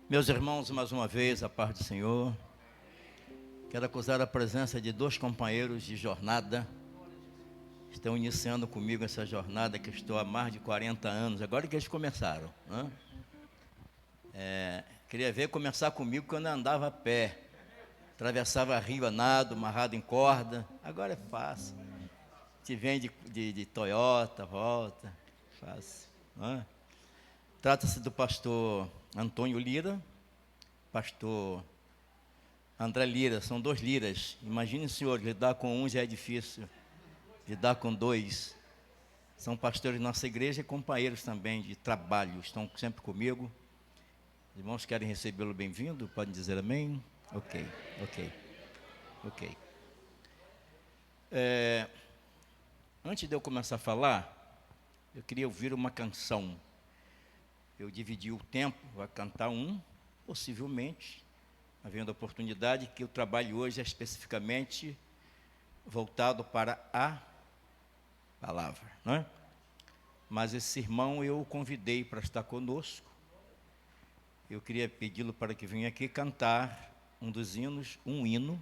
Meus irmãos, mais uma vez, a paz do Senhor. Quero acusar a presença de dois companheiros de jornada. Estão iniciando comigo essa jornada que estou há mais de 40 anos, agora que eles começaram, né? Queria ver começar comigo quando eu andava a pé. Atravessava rio a nado, amarrado em corda. Agora é fácil. Te vem de Toyota, volta. Fácil, né? Trata-se do pastor Antônio Lira, pastor André Lira, são dois Liras. Imagine, senhor, lidar com um já é difícil, lidar com dois. São pastores de nossa igreja e companheiros também de trabalho, estão sempre comigo. Os irmãos querem recebê-lo bem-vindo? Podem dizer amém? Ok. Antes de eu começar a falar, eu queria ouvir uma canção. Eu dividi o tempo, vai cantar possivelmente, havendo a oportunidade, que o trabalho hoje é especificamente voltado para a palavra, não é? Mas esse irmão eu o convidei para estar conosco. Eu queria pedi-lo para que venha aqui cantar um dos hinos, um hino.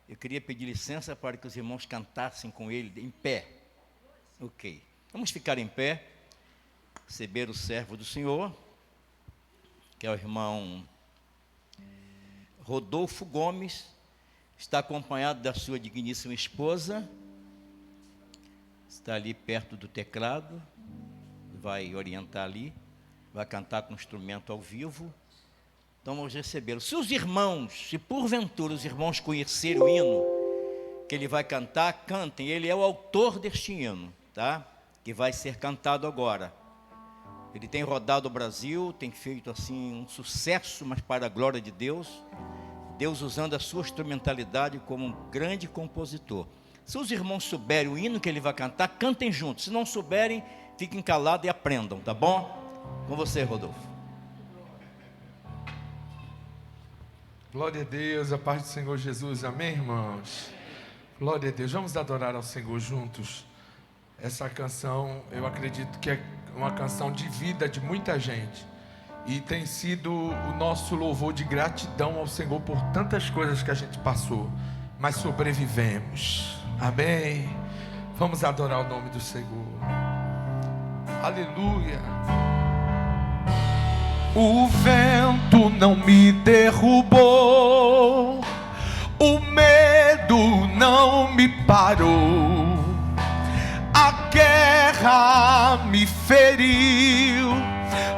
Eu queria pedir licença para que os irmãos cantassem com ele em pé. Ok. Vamos ficar em pé. Receber o servo do Senhor, que é o irmão Rodolfo Gomes, está acompanhado da sua digníssima esposa, está ali perto do teclado, vai orientar ali, vai cantar com instrumento ao vivo. Então vamos recebê-lo. Se os irmãos, se porventura os irmãos conhecerem o hino que ele vai cantar, cantem. Ele é o autor deste hino, tá? Que vai ser cantado agora. Ele tem rodado o Brasil, tem feito assim um sucesso, mas para a glória de Deus. Deus usando a sua instrumentalidade como um grande compositor. Se os irmãos souberem o hino que ele vai cantar, cantem juntos. Se não souberem, fiquem calados e aprendam, tá bom? Com você, Rodolfo. Glória a Deus, a paz do Senhor Jesus, amém, irmãos? Glória a Deus, vamos adorar ao Senhor juntos. Essa canção, eu acredito que é uma canção de vida de muita gente, e tem sido o nosso louvor de gratidão ao Senhor por tantas coisas que a gente passou, mas sobrevivemos, amém? Vamos adorar o nome do Senhor, aleluia. O vento não me derrubou, o medo não me parou, a guerra me feriu,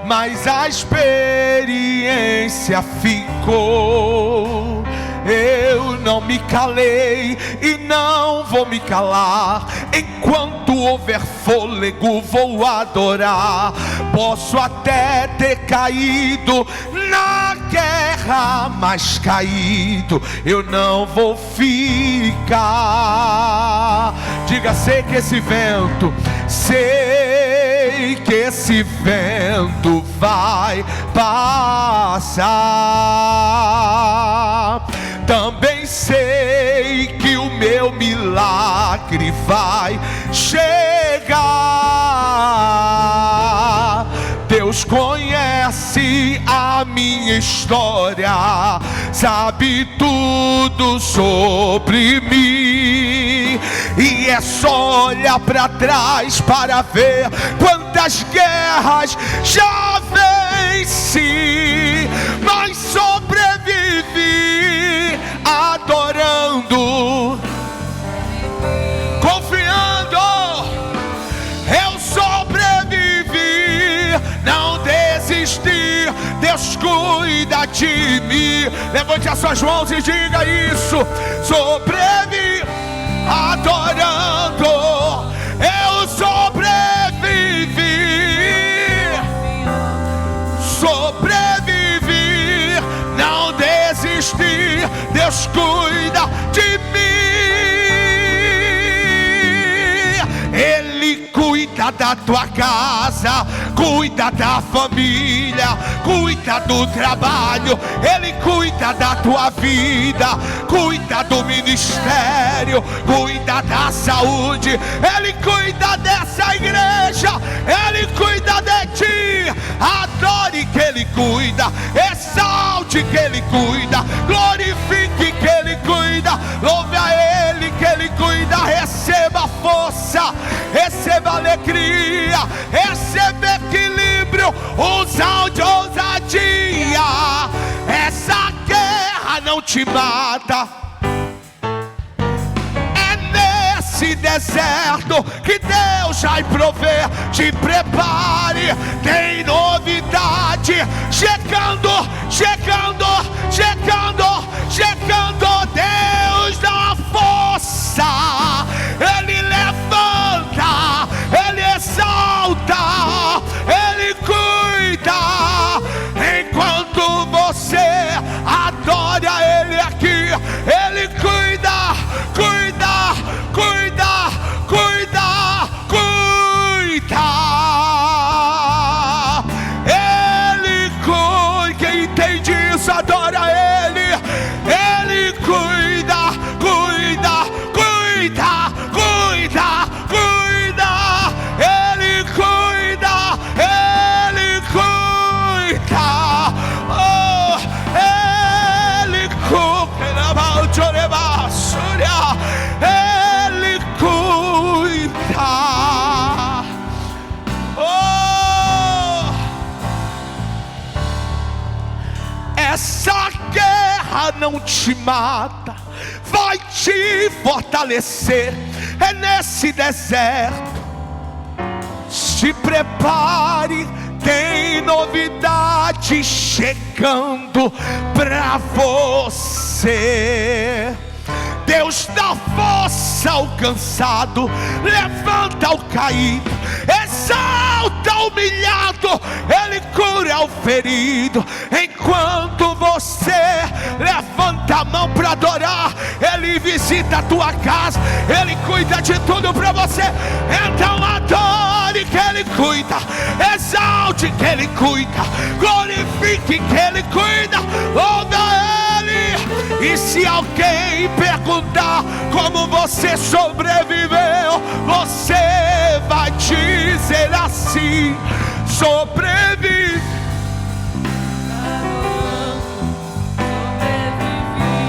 mas a experiência ficou. Eu não me calei e não vou me calar. Enquanto houver fôlego, vou adorar. Posso até ter caído na guerra, mas caído eu não vou ficar. Diga, sei que esse vento vai passar. Também sei que o meu milagre vai chegar. Deus conhece a minha história, sabe tudo sobre mim, e é só olhar para trás para ver quantas guerras já venci, mas sobrevivi adorando, confiando. Eu sobrevivi, não desisti, Deus cuida de mim. Levante as suas mãos e diga isso: sobrevivi adorando, eu sobrevivi, não desisti, Deus cuida de mim. Ele cuida da tua casa, cuida da família, cuida do trabalho, Ele cuida da tua vida, cuida do ministério, cuida da saúde, Ele cuida dessa igreja, Ele cuida de ti. Adore que Ele cuida, exalte que Ele cuida, glorifique que Ele cuida, louve a Ele que Ele cuida. Receba força, receba alegria, receba equilíbrio, ousadia. Essa guerra não te mata. Nesse deserto que Deus vai prover, te prepare, tem novidade chegando. Deus dá força, Ele levanta, Ele exalta, Ele cuida. Enquanto você adora Ele aqui, Ele cuida. Ele cuida. Quem entende isso, adora Ele. Ele cuida. Ele cuida. Oh, Ele cuida. Ele cuida. Oh, essa guerra não te mata, vai te fortalecer. É nesse deserto, se prepare, tem novidade chegando pra você. Deus dá força ao cansado, levanta o caído, exalta o humilhado, Ele cura o ferido. Enquanto você levanta a mão para adorar, Ele visita a tua casa, Ele cuida de tudo para você. Então adore que Ele cuida, exalte que Ele cuida, glorifique que Ele cuida, louve a Ele. E se alguém perguntar como você sobreviveu, você vai dizer assim: sobrevivi.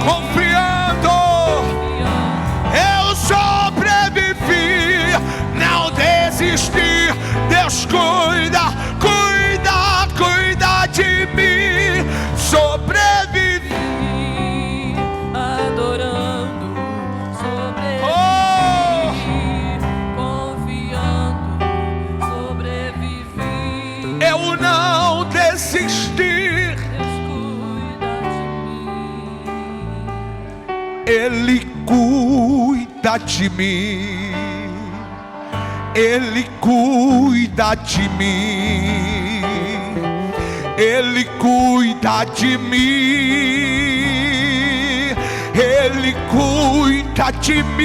Confiando, eu sobrevivi, não desisti. Deus cuida de mim. Sobrevivi. Eu não desisti. Ele cuida de mim. Ele cuida de mim. Ele cuida de mim. Ele cuida de mim.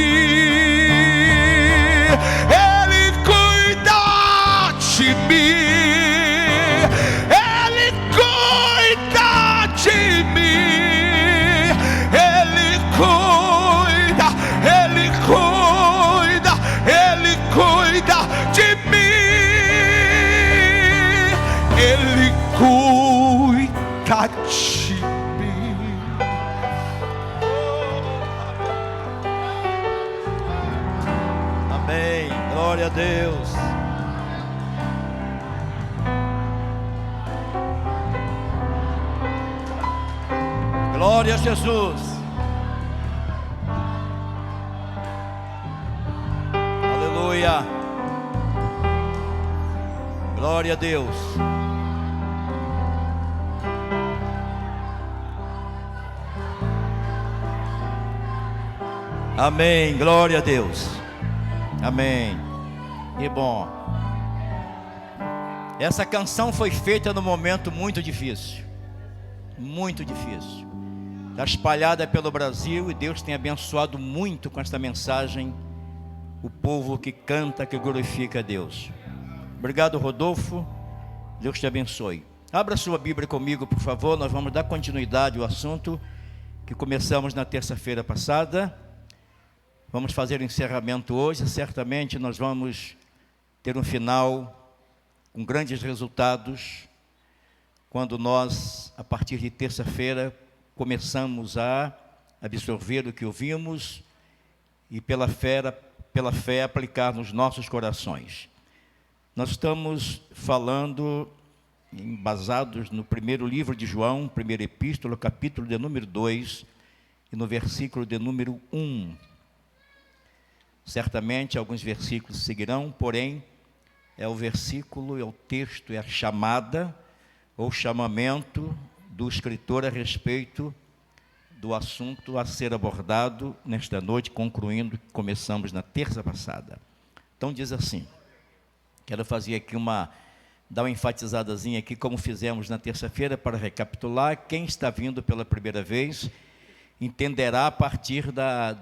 Ele cuida de mim. De mim. Amém, glória a Deus. Glória a Jesus. Aleluia. Glória a Deus. Amém, glória a Deus. Amém. E bom, essa canção foi feita num momento muito difícil. Muito difícil. Está espalhada pelo Brasil e Deus tem abençoado muito com esta mensagem o povo que canta, que glorifica a Deus. Obrigado, Rodolfo. Deus te abençoe. Abra sua Bíblia comigo, por favor. Nós vamos dar continuidade ao assunto que começamos na terça-feira passada. Vamos fazer o encerramento hoje. Certamente nós vamos ter um final com grandes resultados, quando nós, a partir de terça-feira, começamos a absorver o que ouvimos e pela fé aplicar nos nossos corações. Nós estamos falando, embasados no primeiro livro de João, primeira epístola, capítulo de número 2, e no versículo de número 1. Certamente alguns versículos seguirão, porém, é o versículo, é o texto, é a chamada, ou chamamento do escritor a respeito do assunto a ser abordado nesta noite, concluindo o que começamos na terça passada. Então diz assim, quero fazer aqui dar uma enfatizadazinha aqui, como fizemos na terça-feira, para recapitular. Quem está vindo pela primeira vez entenderá a partir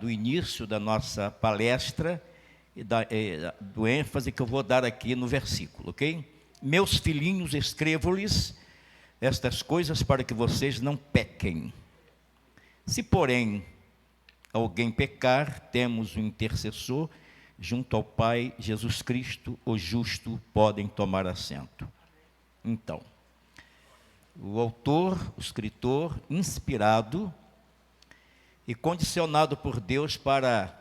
do início da nossa palestra e do ênfase que eu vou dar aqui no versículo, ok? Meus filhinhos, escrevo-lhes estas coisas para que vocês não pequem. Se, porém, alguém pecar, temos um intercessor junto ao Pai, Jesus Cristo, o justo. Podem tomar assento. Então, o autor, o escritor, inspirado e condicionado por Deus para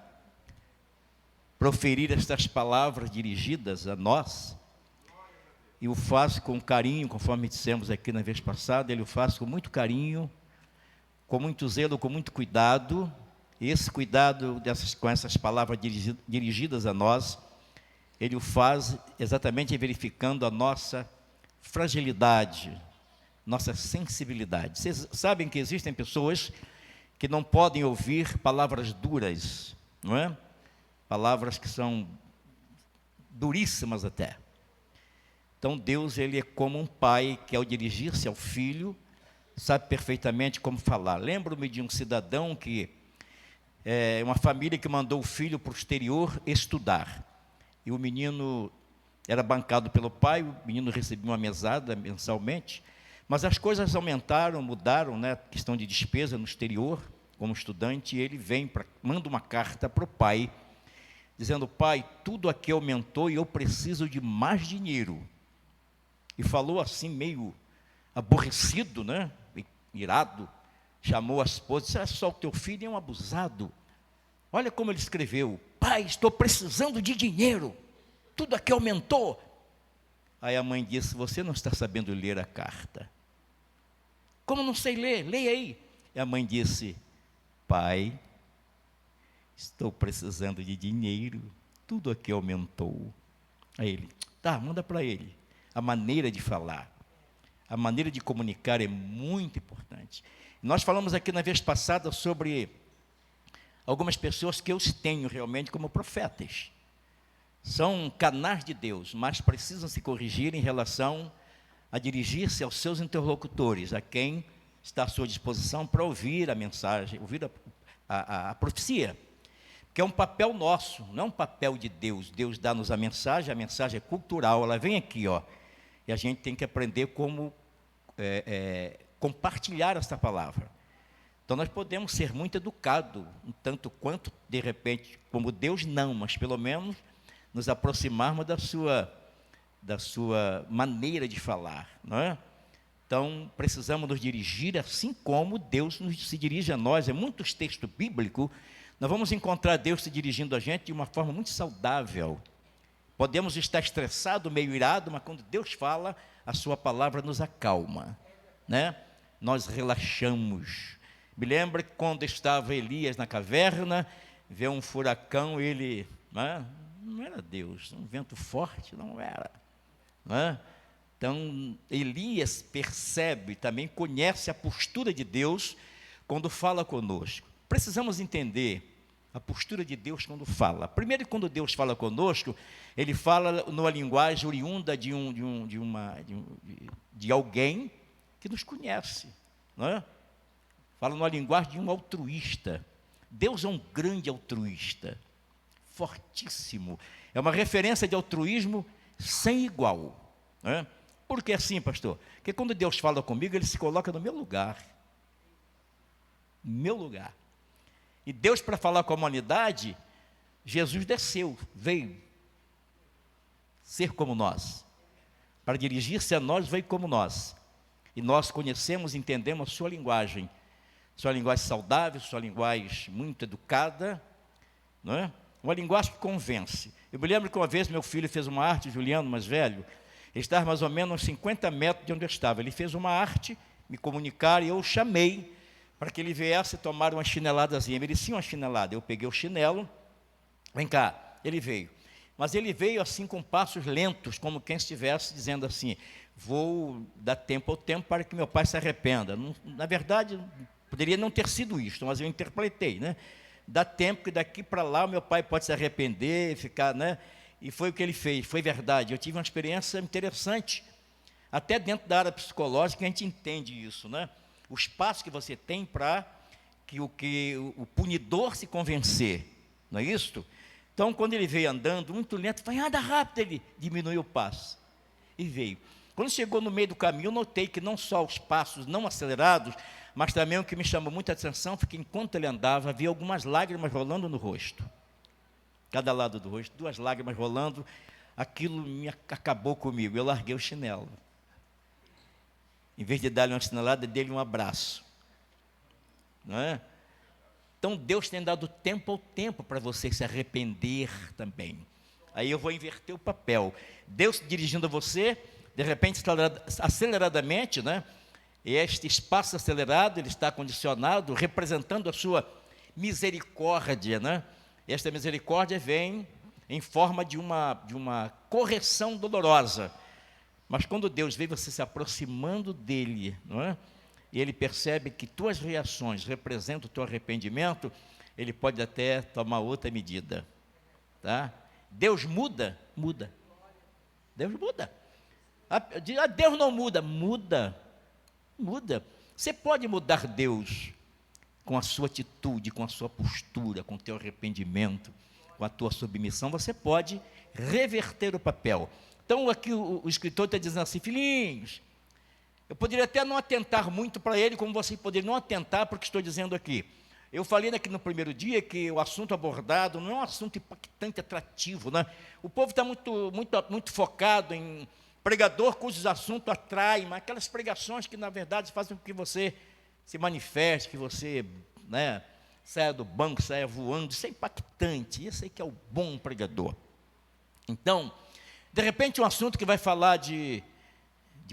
proferir estas palavras dirigidas a nós, e o faz com carinho, conforme dissemos aqui na vez passada, ele o faz com muito carinho, com muito zelo, com muito cuidado. E esse cuidado com essas palavras dirigidas a nós, ele o faz exatamente verificando a nossa fragilidade, nossa sensibilidade. Vocês sabem que existem pessoas que não podem ouvir palavras duras, não é? Palavras que são duríssimas até. Então Deus, ele é como um pai que, ao dirigir-se ao filho, sabe perfeitamente como falar. Lembro-me de um cidadão uma família que mandou o filho para o exterior estudar. E o menino era bancado pelo pai, o menino recebia uma mesada mensalmente, mas as coisas aumentaram, mudaram, né? Questão de despesa no exterior, como estudante, e ele manda uma carta para o pai, dizendo: pai, tudo aqui aumentou e eu preciso de mais dinheiro. E falou assim, meio aborrecido, né? Irado, chamou a esposa e disse: olha só, o teu filho é um abusado. Olha como ele escreveu: pai, estou precisando de dinheiro, tudo aqui aumentou. Aí a mãe disse: você não está sabendo ler a carta. Como não sei ler? Leia aí. E a mãe disse: pai, estou precisando de dinheiro, tudo aqui aumentou. Aí ele: tá, manda para ele. A maneira de falar, a maneira de comunicar é muito importante. Nós falamos aqui na vez passada sobre algumas pessoas que eu tenho realmente como profetas. São canais de Deus, mas precisam se corrigir em relação a dirigir-se aos seus interlocutores, a quem está à sua disposição para ouvir a mensagem, ouvir a profecia. Que é um papel nosso, não é um papel de Deus. Deus dá-nos a mensagem é cultural, ela vem aqui, ó, e a gente tem que aprender como compartilhar essa palavra. Então nós podemos ser muito educados, um tanto quanto, de repente, como Deus não, mas pelo menos nos aproximarmos da sua maneira de falar, não é? Então precisamos nos dirigir assim como Deus se dirige a nós. Em muitos textos bíblicos, nós vamos encontrar Deus se dirigindo a gente de uma forma muito saudável. Podemos estar estressados, meio irados, mas quando Deus fala, a sua palavra nos acalma, né? Nós relaxamos. Me lembro que quando estava Elias na caverna, vê um furacão, ele, não era Deus, um vento forte, não era. Então, Elias percebe, também conhece a postura de Deus quando fala conosco. Precisamos entender a postura de Deus quando fala. Primeiro, quando Deus fala conosco, ele fala numa linguagem oriunda de alguém que nos conhece, não é? Fala numa linguagem de um altruísta. Deus é um grande altruísta, fortíssimo. É uma referência de altruísmo sem igual, não é? Por que assim, pastor? Porque quando Deus fala comigo, Ele se coloca no meu lugar. Meu lugar. E Deus, para falar com a humanidade, Jesus desceu, veio ser como nós. Para dirigir-se a nós, veio como nós. E nós conhecemos e entendemos a sua linguagem saudável, sua linguagem muito educada, não é? Uma linguagem que convence. Eu me lembro que uma vez meu filho fez uma arte, Juliano, mais velho, ele estava mais ou menos uns 50 metros de onde eu estava. Ele fez uma arte, me comunicaram, e eu o chamei para que ele viesse tomar uma chineladazinha. Ele merecia uma chinelada. Eu peguei o chinelo, vem cá, ele veio. Mas ele veio assim com passos lentos, como quem estivesse dizendo assim, vou dar tempo ao tempo para que meu pai se arrependa. Na verdade, poderia não ter sido isto, mas eu interpretei, né? Dá tempo que daqui para lá o meu pai pode se arrepender, ficar, né? E foi o que ele fez, foi verdade. Eu tive uma experiência interessante, até dentro da área psicológica a gente entende isso, né? O espaço que você tem para que o punidor se convencer, não é isso? Então, quando ele veio andando muito lento, foi anda rápido, ele diminuiu o passo e veio. Quando chegou no meio do caminho, eu notei que não só os passos não acelerados, mas também o que me chamou muita atenção foi que enquanto ele andava, havia algumas lágrimas rolando no rosto. Cada lado do rosto, 2 lágrimas rolando, aquilo me acabou comigo, eu larguei o chinelo. Em vez de dar-lhe uma chinelada, dei-lhe um abraço. Não é? Então, Deus tem dado tempo ao tempo para você se arrepender também. Aí eu vou inverter o papel. Deus dirigindo a você, de repente, aceleradamente, né? E este espaço acelerado, ele está condicionado, representando a sua misericórdia, né? Esta misericórdia vem em forma de uma correção dolorosa. Mas quando Deus vê você se aproximando dele, não é? E ele percebe que tuas reações representam o teu arrependimento, ele pode até tomar outra medida. Tá? Deus muda? Muda. Deus muda. Deus não muda? Muda. Muda. Você pode mudar Deus com a sua atitude, com a sua postura, com o teu arrependimento, com a tua submissão. Você pode reverter o papel. Então aqui o escritor está dizendo assim, filhinhos, eu poderia até não atentar muito para ele, como você poderia não atentar para o que estou dizendo aqui. Eu falei aqui no primeiro dia que o assunto abordado não é um assunto impactante, atrativo, né? O povo está muito focado em pregador cujos assuntos atraem, mas aquelas pregações que, na verdade, fazem com que você se manifeste, que você, né, saia do banco, saia voando. Isso é impactante, isso aí que é o bom pregador. Então, de repente, um assunto que vai falar de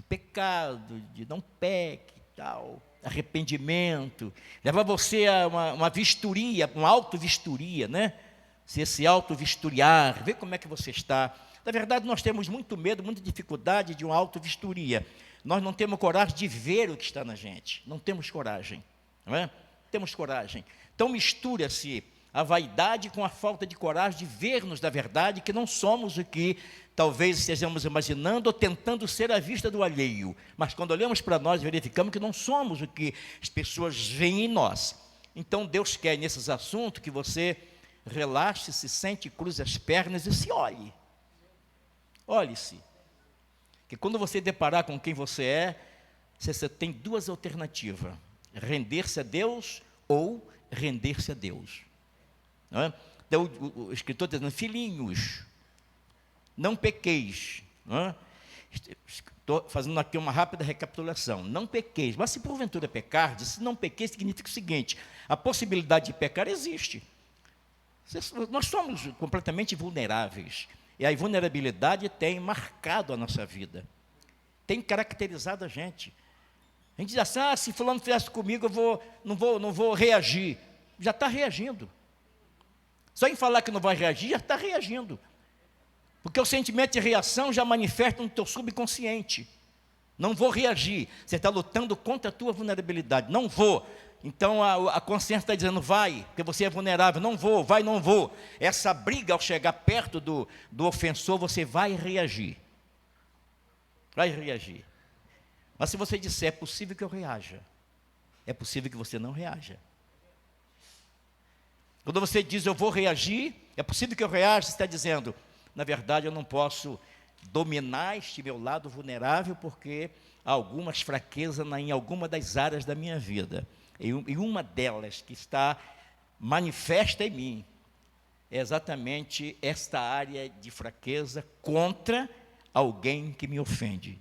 pecado, de não peque e tal, arrependimento, leva você a uma vistoria, uma auto-vistoria, né? Se auto-vistoriar, ver como é que você está. Na verdade, nós temos muito medo, muita dificuldade de uma auto-vistoria. Nós não temos coragem de ver o que está na gente. Não temos coragem, não é? Temos coragem. Então, mistura-se a vaidade com a falta de coragem de ver-nos da verdade, que não somos o que talvez estejamos imaginando ou tentando ser à vista do alheio. Mas quando olhamos para nós, verificamos que não somos o que as pessoas veem em nós. Então, Deus quer, nesses assuntos, que você relaxe, se sente, cruze as pernas e se olhe. Olhe-se. Que quando você deparar com quem você é, você tem 2 alternativas. Render-se a Deus ou render-se a Deus. Não é? Então, o escritor está dizendo, filhinhos, não pequeis. Não é? Estou fazendo aqui uma rápida recapitulação. Não pequeis, mas se porventura pecardes, se não pequeis, significa o seguinte, a possibilidade de pecar existe. Nós somos completamente vulneráveis. E a vulnerabilidade tem marcado a nossa vida. Tem caracterizado a gente. A gente diz assim, se fulano fizesse comigo, eu não vou reagir. Já está reagindo. Só em falar que não vai reagir, já está reagindo. Porque o sentimento de reação já manifesta no teu subconsciente. Não vou reagir. Você está lutando contra a tua vulnerabilidade. Não vou. Então a consciência está dizendo, vai, porque você é vulnerável. Não vou, vai, não vou. Essa briga, ao chegar perto do ofensor, você vai reagir. Vai reagir. Mas se você disser, é possível que eu reaja. É possível que você não reaja. Quando você diz, eu vou reagir, é possível que eu reaja, você está dizendo, na verdade, eu não posso dominar este meu lado vulnerável, porque há algumas fraquezas em alguma das áreas da minha vida. E uma delas que está manifesta em mim é exatamente esta área de fraqueza contra alguém que me ofende.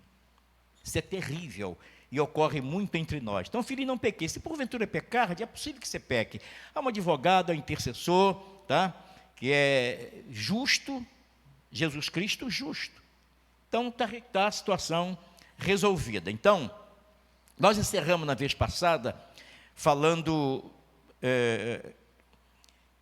Isso é terrível e ocorre muito entre nós. Então, filho, não pequei. Se porventura pecar, é possível que você peque. Há um advogado, há um intercessor, tá? Que é justo, Jesus Cristo justo. Então, está a situação resolvida. Então, nós encerramos na vez passada falando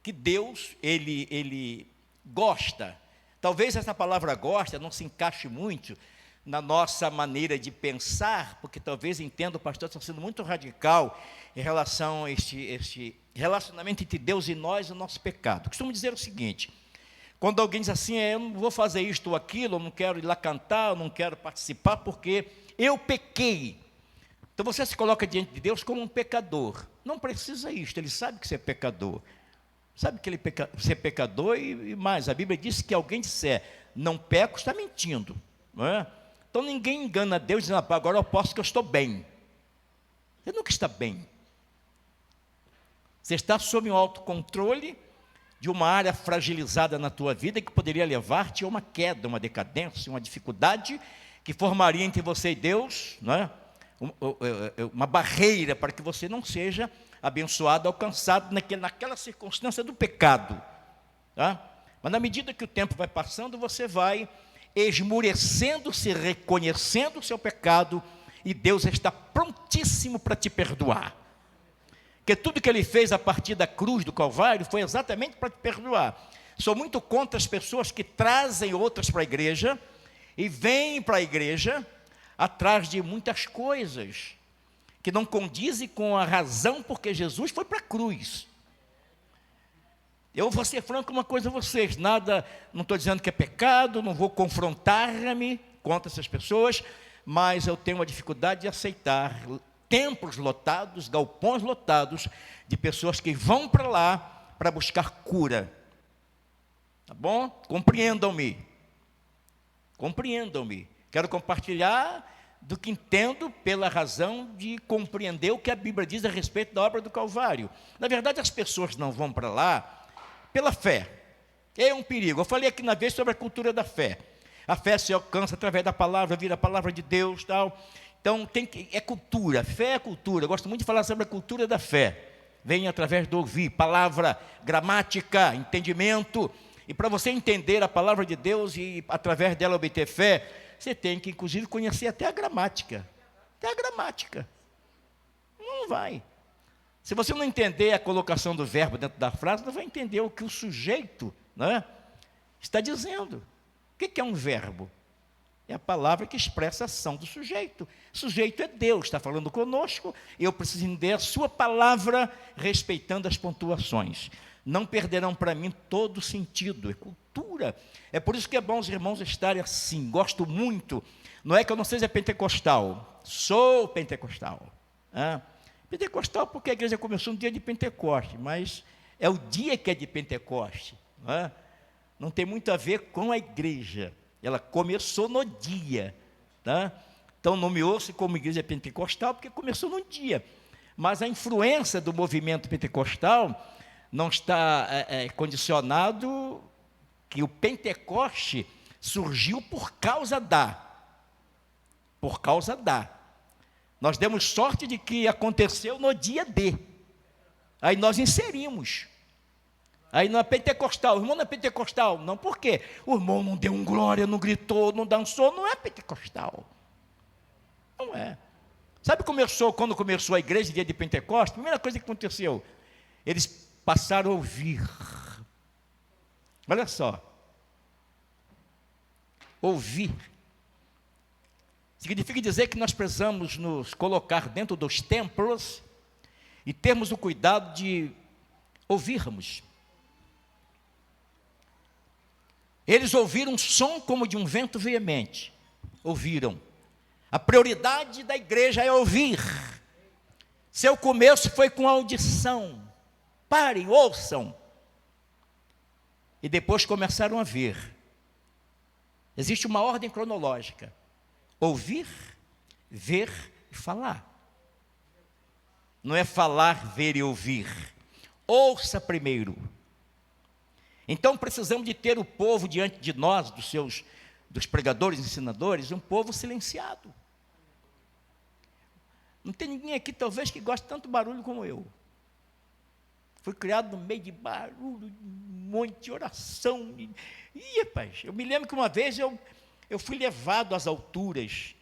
que Deus, Ele gosta. Talvez essa palavra gosta não se encaixe muito na nossa maneira de pensar, porque talvez entenda o pastor está sendo muito radical em relação a este relacionamento entre Deus e nós e o nosso pecado. Costumo dizer o seguinte: quando alguém diz assim, eu não vou fazer isto ou aquilo, eu não quero ir lá cantar, eu não quero participar porque eu pequei. Então você se coloca diante de Deus como um pecador. Não precisa isto, Ele sabe que você é pecador. Sabe que você é pecador e mais, a Bíblia diz que alguém disser, não peco, está mentindo. Não é? Então ninguém engana Deus dizendo, agora eu posso que eu estou bem. Você nunca está bem. Você está sob um autocontrole de uma área fragilizada na tua vida que poderia levar-te a uma queda, uma decadência, uma dificuldade que formaria entre você e Deus, não é? Uma barreira para que você não seja abençoado, alcançado naquela circunstância do pecado. Tá? Mas na medida que o tempo vai passando, você vai esmurecendo-se, reconhecendo o seu pecado, e Deus está prontíssimo para te perdoar. Porque tudo que Ele fez a partir da cruz do Calvário foi exatamente para te perdoar. Sou muito contra as pessoas que trazem outras para a igreja e vêm para a igreja atrás de muitas coisas que não condizem com a razão porque Jesus foi para a cruz. Eu vou ser franco uma coisa a vocês, nada, não estou dizendo que é pecado, não vou confrontar-me contra essas pessoas, mas eu tenho uma dificuldade de aceitar templos lotados, galpões lotados, de pessoas que vão para lá para buscar cura. Tá bom? Compreendam-me. Compreendam-me. Quero compartilhar do que entendo pela razão de compreender o que a Bíblia diz a respeito da obra do Calvário. Na verdade, as pessoas não vão para lá pela fé. É um perigo. Eu falei aqui na vez sobre a cultura da fé. A fé se alcança através da palavra, vira a palavra de Deus, tal. Então, é cultura, fé é cultura. Eu gosto muito de falar sobre a cultura da fé. Vem através do ouvir, palavra, gramática, entendimento. E para você entender a palavra de Deus e através dela obter fé, você tem que, inclusive, conhecer até a gramática. Até a gramática. Não vai. Se você não entender a colocação do verbo dentro da frase, não vai entender o que o sujeito, né, está dizendo. O que é um verbo? É a palavra que expressa a ação do sujeito. O sujeito é Deus, está falando conosco, e eu preciso entender a sua palavra, respeitando as pontuações. Não perderão para mim todo o sentido, é cultura. É por isso que é bom os irmãos estarem assim. Gosto muito. Não é que eu não seja pentecostal, sou pentecostal. Pentecostal porque a igreja começou no dia de Pentecoste, mas é o dia que é de Pentecoste. Não tem muito a ver com a igreja. Ela começou no dia. Tá? Então nomeou-se como igreja pentecostal porque começou no dia. Mas a influência do movimento pentecostal não está condicionado que o Pentecoste surgiu por causa da. Nós demos sorte de que aconteceu no dia D. Aí nós inserimos. Aí não é pentecostal, o irmão não é pentecostal. Não, por quê? O irmão não deu um glória, não gritou, não dançou, não é pentecostal. Não é. Sabe quando começou a igreja, dia de Pentecostes? A primeira coisa que aconteceu, eles passaram a ouvir. Olha só. Ouvir. Significa dizer que nós precisamos nos colocar dentro dos templos e termos o cuidado de ouvirmos. Eles ouviram um som como de um vento veemente. Ouviram. A prioridade da igreja é ouvir. Seu começo foi com audição. Parem, ouçam. E depois começaram a ver. Existe uma ordem cronológica: ouvir, ver e falar. Não é falar, ver e ouvir. Ouça primeiro. Então precisamos de ter o povo diante de nós, dos pregadores, ensinadores, um povo silenciado. Não tem ninguém aqui talvez que goste tanto barulho como eu. Fui criado no meio de barulho, um monte de oração. Rapaz, eu me lembro que uma vez eu fui levado às alturas,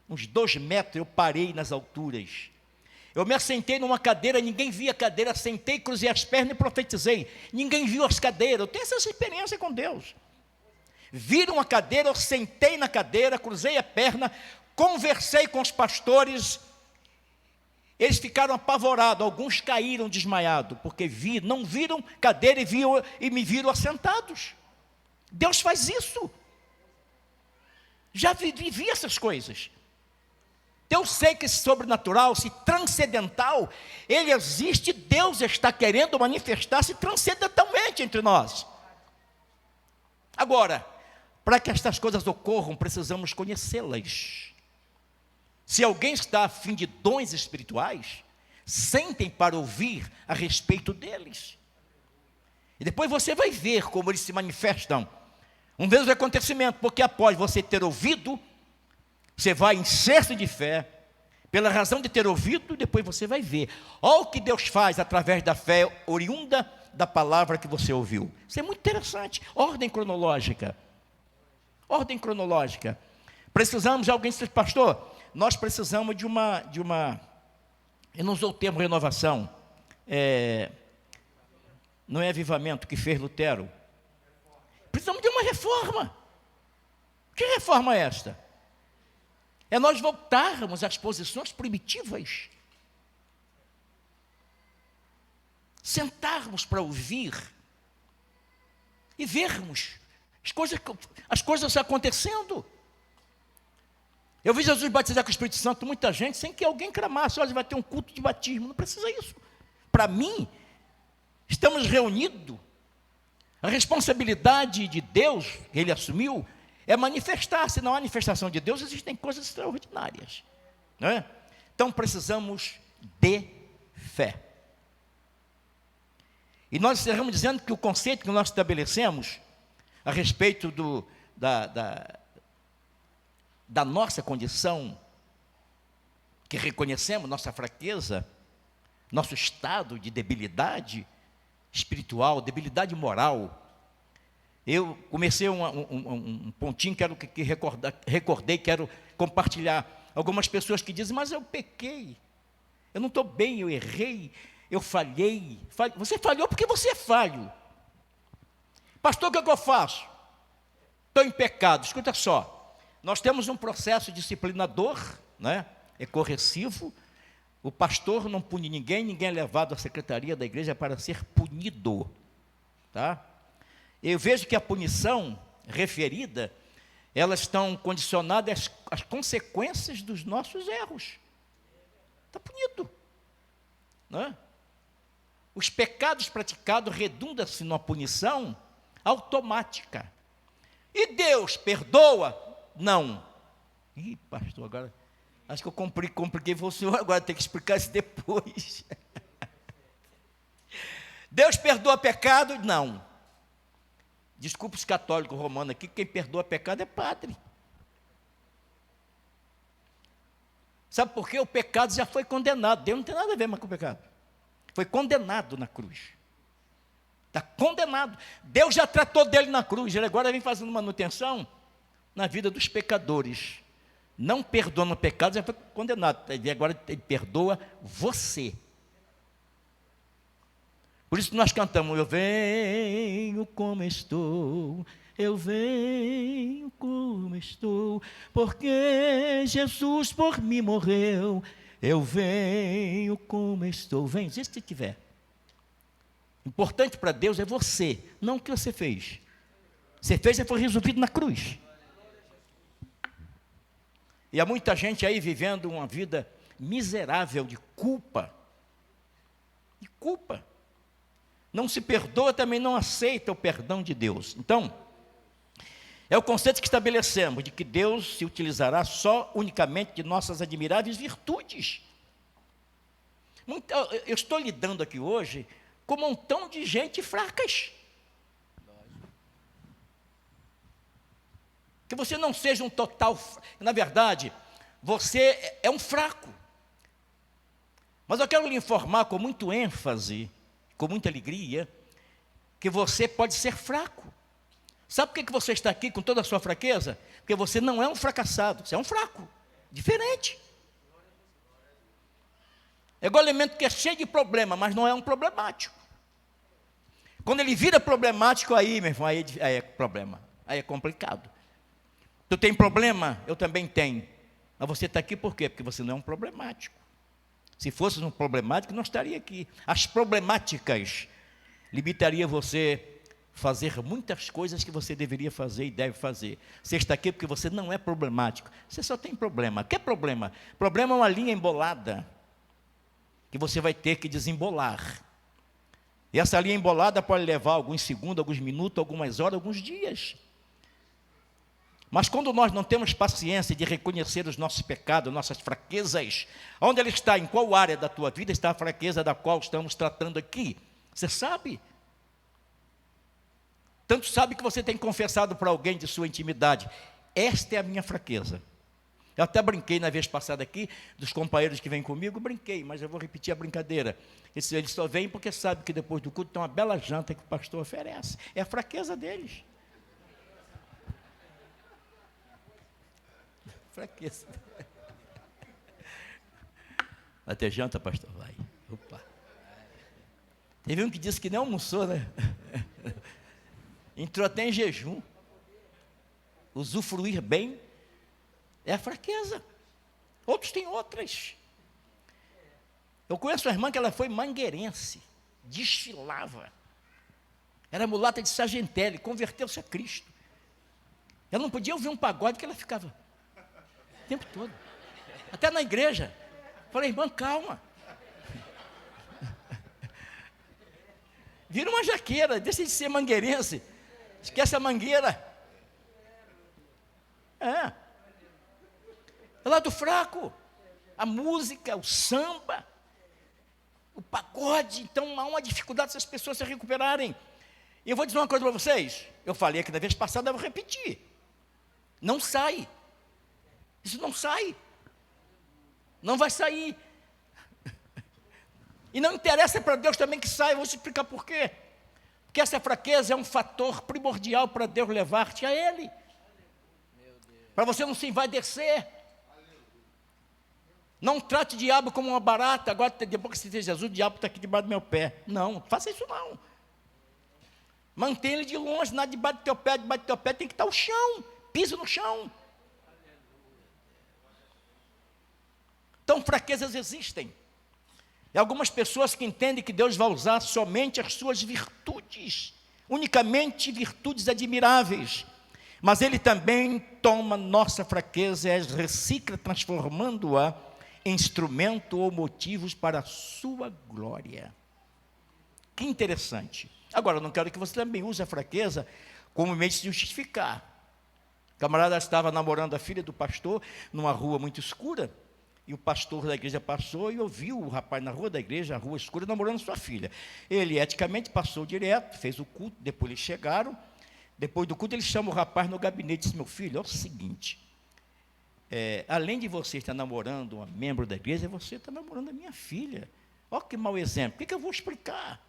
uns 2 metros, eu parei nas alturas. Eu me assentei numa cadeira, ninguém via a cadeira, sentei, cruzei as pernas e profetizei. Ninguém viu as cadeiras. Eu tenho essa experiência com Deus. Viram a cadeira, eu sentei na cadeira, cruzei a perna, conversei com os pastores. Eles ficaram apavorados, alguns caíram desmaiados, porque não viram cadeira e me viram assentados. Deus faz isso. Já vivi essas coisas. Eu sei que esse sobrenatural, esse transcendental, ele existe. Deus está querendo manifestar-se transcendentalmente entre nós. Agora, para que estas coisas ocorram, precisamos conhecê-las. Se alguém está a fim de dons espirituais, sentem para ouvir a respeito deles. E depois você vai ver como eles se manifestam. Um mesmo acontecimento, porque após você ter ouvido, você vai encher-se de fé, pela razão de ter ouvido, depois você vai ver. Olha o que Deus faz através da fé oriunda da palavra que você ouviu. Isso é muito interessante. Ordem cronológica. Ordem cronológica. Precisamos de alguém que diz, pastor, nós precisamos de uma eu não usou o termo renovação, não é avivamento que fez Lutero. Precisamos de uma reforma. Que reforma é esta? É nós voltarmos às posições primitivas. Sentarmos para ouvir e vermos as coisas acontecendo. Eu vi Jesus batizar com o Espírito Santo muita gente sem que alguém clamasse, olha, vai ter um culto de batismo. Não precisa isso. Para mim, estamos reunidos. A responsabilidade de Deus que Ele assumiu é manifestar. Se não há manifestação de Deus, existem coisas extraordinárias, não é? Então precisamos de fé. E nós encerramos dizendo que o conceito que nós estabelecemos a respeito da nossa condição, que reconhecemos nossa fraqueza, nosso estado de debilidade espiritual, debilidade moral. Eu comecei um pontinho, recordei, quero compartilhar. Algumas pessoas que dizem, mas eu pequei, eu não estou bem, eu errei, eu falhei. Você falhou porque você é falho. Pastor, o que eu faço? Estou em pecado. Escuta só, nós temos um processo disciplinador, né? É corressivo. O pastor não pune ninguém é levado à secretaria da igreja para ser punido, tá? Eu vejo que a punição referida, elas estão condicionadas às consequências dos nossos erros. Está punido, não é? Os pecados praticados redundam-se numa punição automática. E Deus perdoa? Não. Ih, pastor, agora acho que eu compliquei para o senhor, agora tem que explicar isso depois. Deus perdoa pecado? Não. Desculpa os católicos romanos aqui, quem perdoa pecado é padre. Sabe por quê? O pecado já foi condenado. Deus não tem nada a ver mais com o pecado. Foi condenado na cruz. Está condenado. Deus já tratou dele na cruz. Ele agora vem fazendo manutenção na vida dos pecadores. Não perdoando o pecado, já foi condenado. E agora ele perdoa você. Por isso nós cantamos, eu venho como estou, eu venho como estou, porque Jesus por mim morreu, eu venho como estou. Vem, se você tiver. Importante para Deus é você, não o que você fez. Você fez e foi resolvido na cruz. E há muita gente aí vivendo uma vida miserável de culpa. De culpa. Não se perdoa, também não aceita o perdão de Deus. Então, É o conceito que estabelecemos, de que Deus se utilizará só, unicamente, de nossas admiráveis virtudes. Eu estou lidando aqui hoje com um montão de gente fracas. Que você não seja um total... Na verdade, você é um fraco. Mas eu quero lhe informar com muito ênfase, com muita alegria, que você pode ser fraco. Sabe por que você está aqui com toda a sua fraqueza? Porque você não é um fracassado, você é um fraco, diferente. É igual elemento que é cheio de problema, mas não é um problemático. Quando ele vira problemático, aí, meu irmão, aí é problema, aí é complicado. Tu tem problema? Eu também tenho. Mas você está aqui por quê? Porque você não é um problemático. Se fosse um problemático, não estaria aqui. As problemáticas limitariam você fazer muitas coisas que você deveria fazer e deve fazer. Você está aqui porque você não é problemático. Você só tem problema. O que é problema? Problema é uma linha embolada que você vai ter que desembolar. E essa linha embolada pode levar alguns segundos, alguns minutos, algumas horas, alguns dias. Mas quando nós não temos paciência de reconhecer os nossos pecados, nossas fraquezas, onde ele está, em qual área da tua vida está a fraqueza da qual estamos tratando aqui? Você sabe? Tanto sabe que você tem confessado para alguém de sua intimidade, esta é a minha fraqueza. Eu até brinquei na vez passada aqui, dos companheiros que vêm comigo, brinquei, mas eu vou repetir a brincadeira. Eles só vêm porque sabem que depois do culto tem uma bela janta que o pastor oferece. É a fraqueza deles. Fraqueza. Vai ter janta, pastor? Vai. Opa. Teve um que disse que nem almoçou, né? Entrou até em jejum. Usufruir bem é a fraqueza. Outros têm outras. Eu conheço uma irmã que ela foi mangueirense, desfilava. Era mulata de Sargentelli, converteu-se a Cristo. Ela não podia ouvir um pagode que ela ficava o tempo todo. Até na igreja. Falei, irmã, calma. Vira uma jaqueira, deixa de ser mangueirense. Esquece a mangueira. É lado fraco. A música, o samba, o pagode. Então há uma dificuldade dessas pessoas se recuperarem. E eu vou dizer uma coisa para vocês. Eu falei aqui na vez passada, eu vou repetir. Não sai. Isso não sai. Não vai sair. E não interessa para Deus também que saia. Eu vou te explicar por quê. Porque essa fraqueza é um fator primordial para Deus levar-te a Ele. Para você não se envaidecer. Não trate o diabo como uma barata. Agora, depois que você fez Jesus, o diabo está aqui debaixo do meu pé. Não, faça isso não. Mantenha ele de longe, nada debaixo do teu pé. Debaixo do teu pé tem que estar o chão. Pisa no chão. Então, fraquezas existem. E algumas pessoas que entendem que Deus vai usar somente as suas virtudes, unicamente virtudes admiráveis. Mas Ele também toma nossa fraqueza e as recicla, transformando-a em instrumento ou motivos para a sua glória. Que interessante. Agora, eu não quero que você também use a fraqueza como meio de se justificar. O camarada estava namorando a filha do pastor numa rua muito escura. E o pastor da igreja passou e ouviu o rapaz na rua da igreja, a rua escura, namorando sua filha. Ele, eticamente, passou direto, fez o culto, depois eles chegaram. Depois do culto, ele chama o rapaz no gabinete e disse, meu filho, é o seguinte, além de você estar namorando uma membro da igreja, você está namorando a minha filha. Olha que mau exemplo, o que eu vou explicar?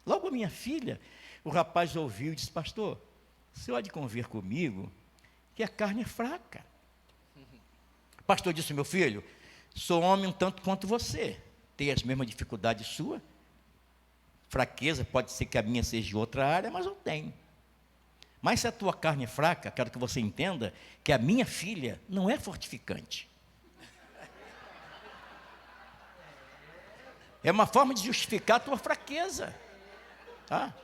Logo a minha filha, o rapaz ouviu e disse, pastor, o senhor há de convir comigo que a carne é fraca. O pastor disse, meu filho, sou homem um tanto quanto você, tenho as mesmas dificuldades suas, fraqueza, pode ser que a minha seja de outra área, mas eu tenho. Mas se a tua carne é fraca, quero que você entenda que a minha filha não é fortificante. É uma forma de justificar a tua fraqueza. Tá?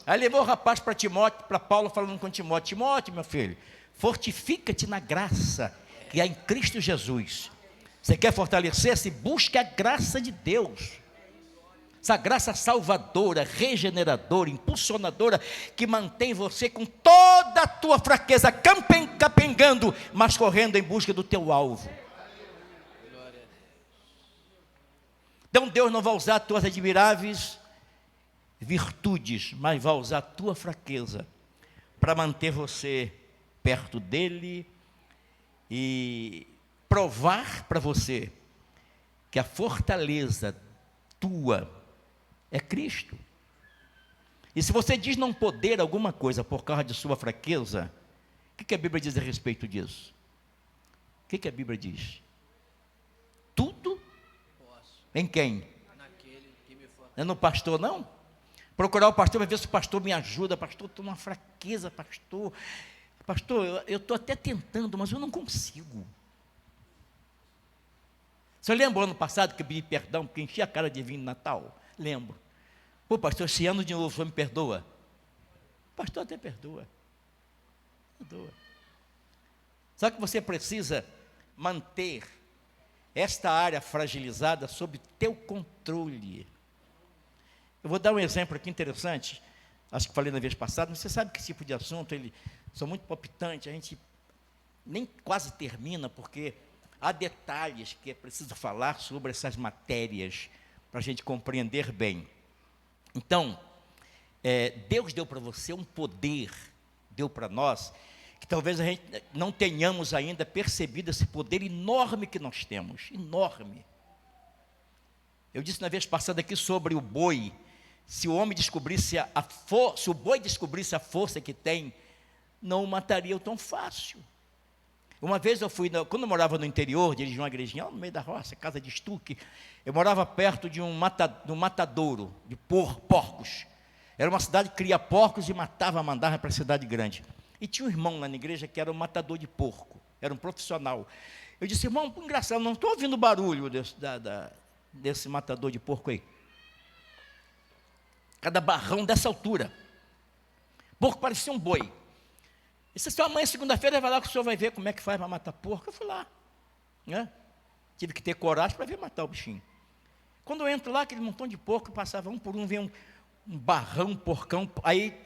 Aí levou o rapaz para Timóteo, para Paulo, falando com Timóteo, Timóteo, meu filho, fortifica-te na graça que há em Cristo Jesus. Você quer fortalecer-se? Busque a graça de Deus. essa graça salvadora, regeneradora, impulsionadora, que mantém você com toda a tua fraqueza, capengando, mas correndo em busca do teu alvo. Então Deus não vai usar as tuas admiráveis virtudes, mas vai usar a tua fraqueza para manter você perto dele e provar para você que a fortaleza tua é Cristo. E se você diz não poder alguma coisa por causa de sua fraqueza, o que a Bíblia diz a respeito disso? O que a Bíblia diz? Tudo em quem? Naquele que me fortalece. Não é no pastor, não? Procurar o pastor, vai ver se o pastor me ajuda. Pastor, estou numa fraqueza, pastor. Pastor, eu estou até tentando, mas eu não consigo. Você lembra ano passado que eu pedi perdão porque enchi a cara de vinho no Natal? Lembro. Pô, pastor, esse ano de novo, o senhor me perdoa? O pastor até perdoa. Perdoa. Só que você precisa manter esta área fragilizada sob teu controle. Eu vou dar um exemplo aqui interessante. Acho que falei na vez passada. Você sabe que esse tipo de assunto, eles são muito palpitantes. A gente nem quase termina, porque há detalhes que é preciso falar sobre essas matérias, para a gente compreender bem. Então, Deus deu para você um poder, deu para nós, que talvez a gente não tenhamos ainda percebido esse poder enorme que nós temos, enorme. Eu disse na vez passada aqui sobre o boi. Se o homem descobrisse se o boi descobrisse a força que tem, não o mataria tão fácil. Uma vez eu fui, quando eu morava no interior, dirigi uma igrejinha lá no meio da roça, casa de estuque, eu morava perto de um matadouro de porcos. Era uma cidade que cria porcos e mandava para a cidade grande. E tinha um irmão lá na igreja que era um matador de porco, era um profissional. Eu disse, irmão, engraçado, não estou ouvindo barulho desse matador de porco aí. Cada barrão dessa altura. Porco parecia um boi. E se amanhã, segunda-feira, vai lá que o senhor vai ver como é que faz para matar porco. Eu fui lá. Né? Tive que ter coragem para ver matar o bichinho. Quando eu entro lá, aquele montão de porco, passava um por um, vinha um barrão, um porcão. Aí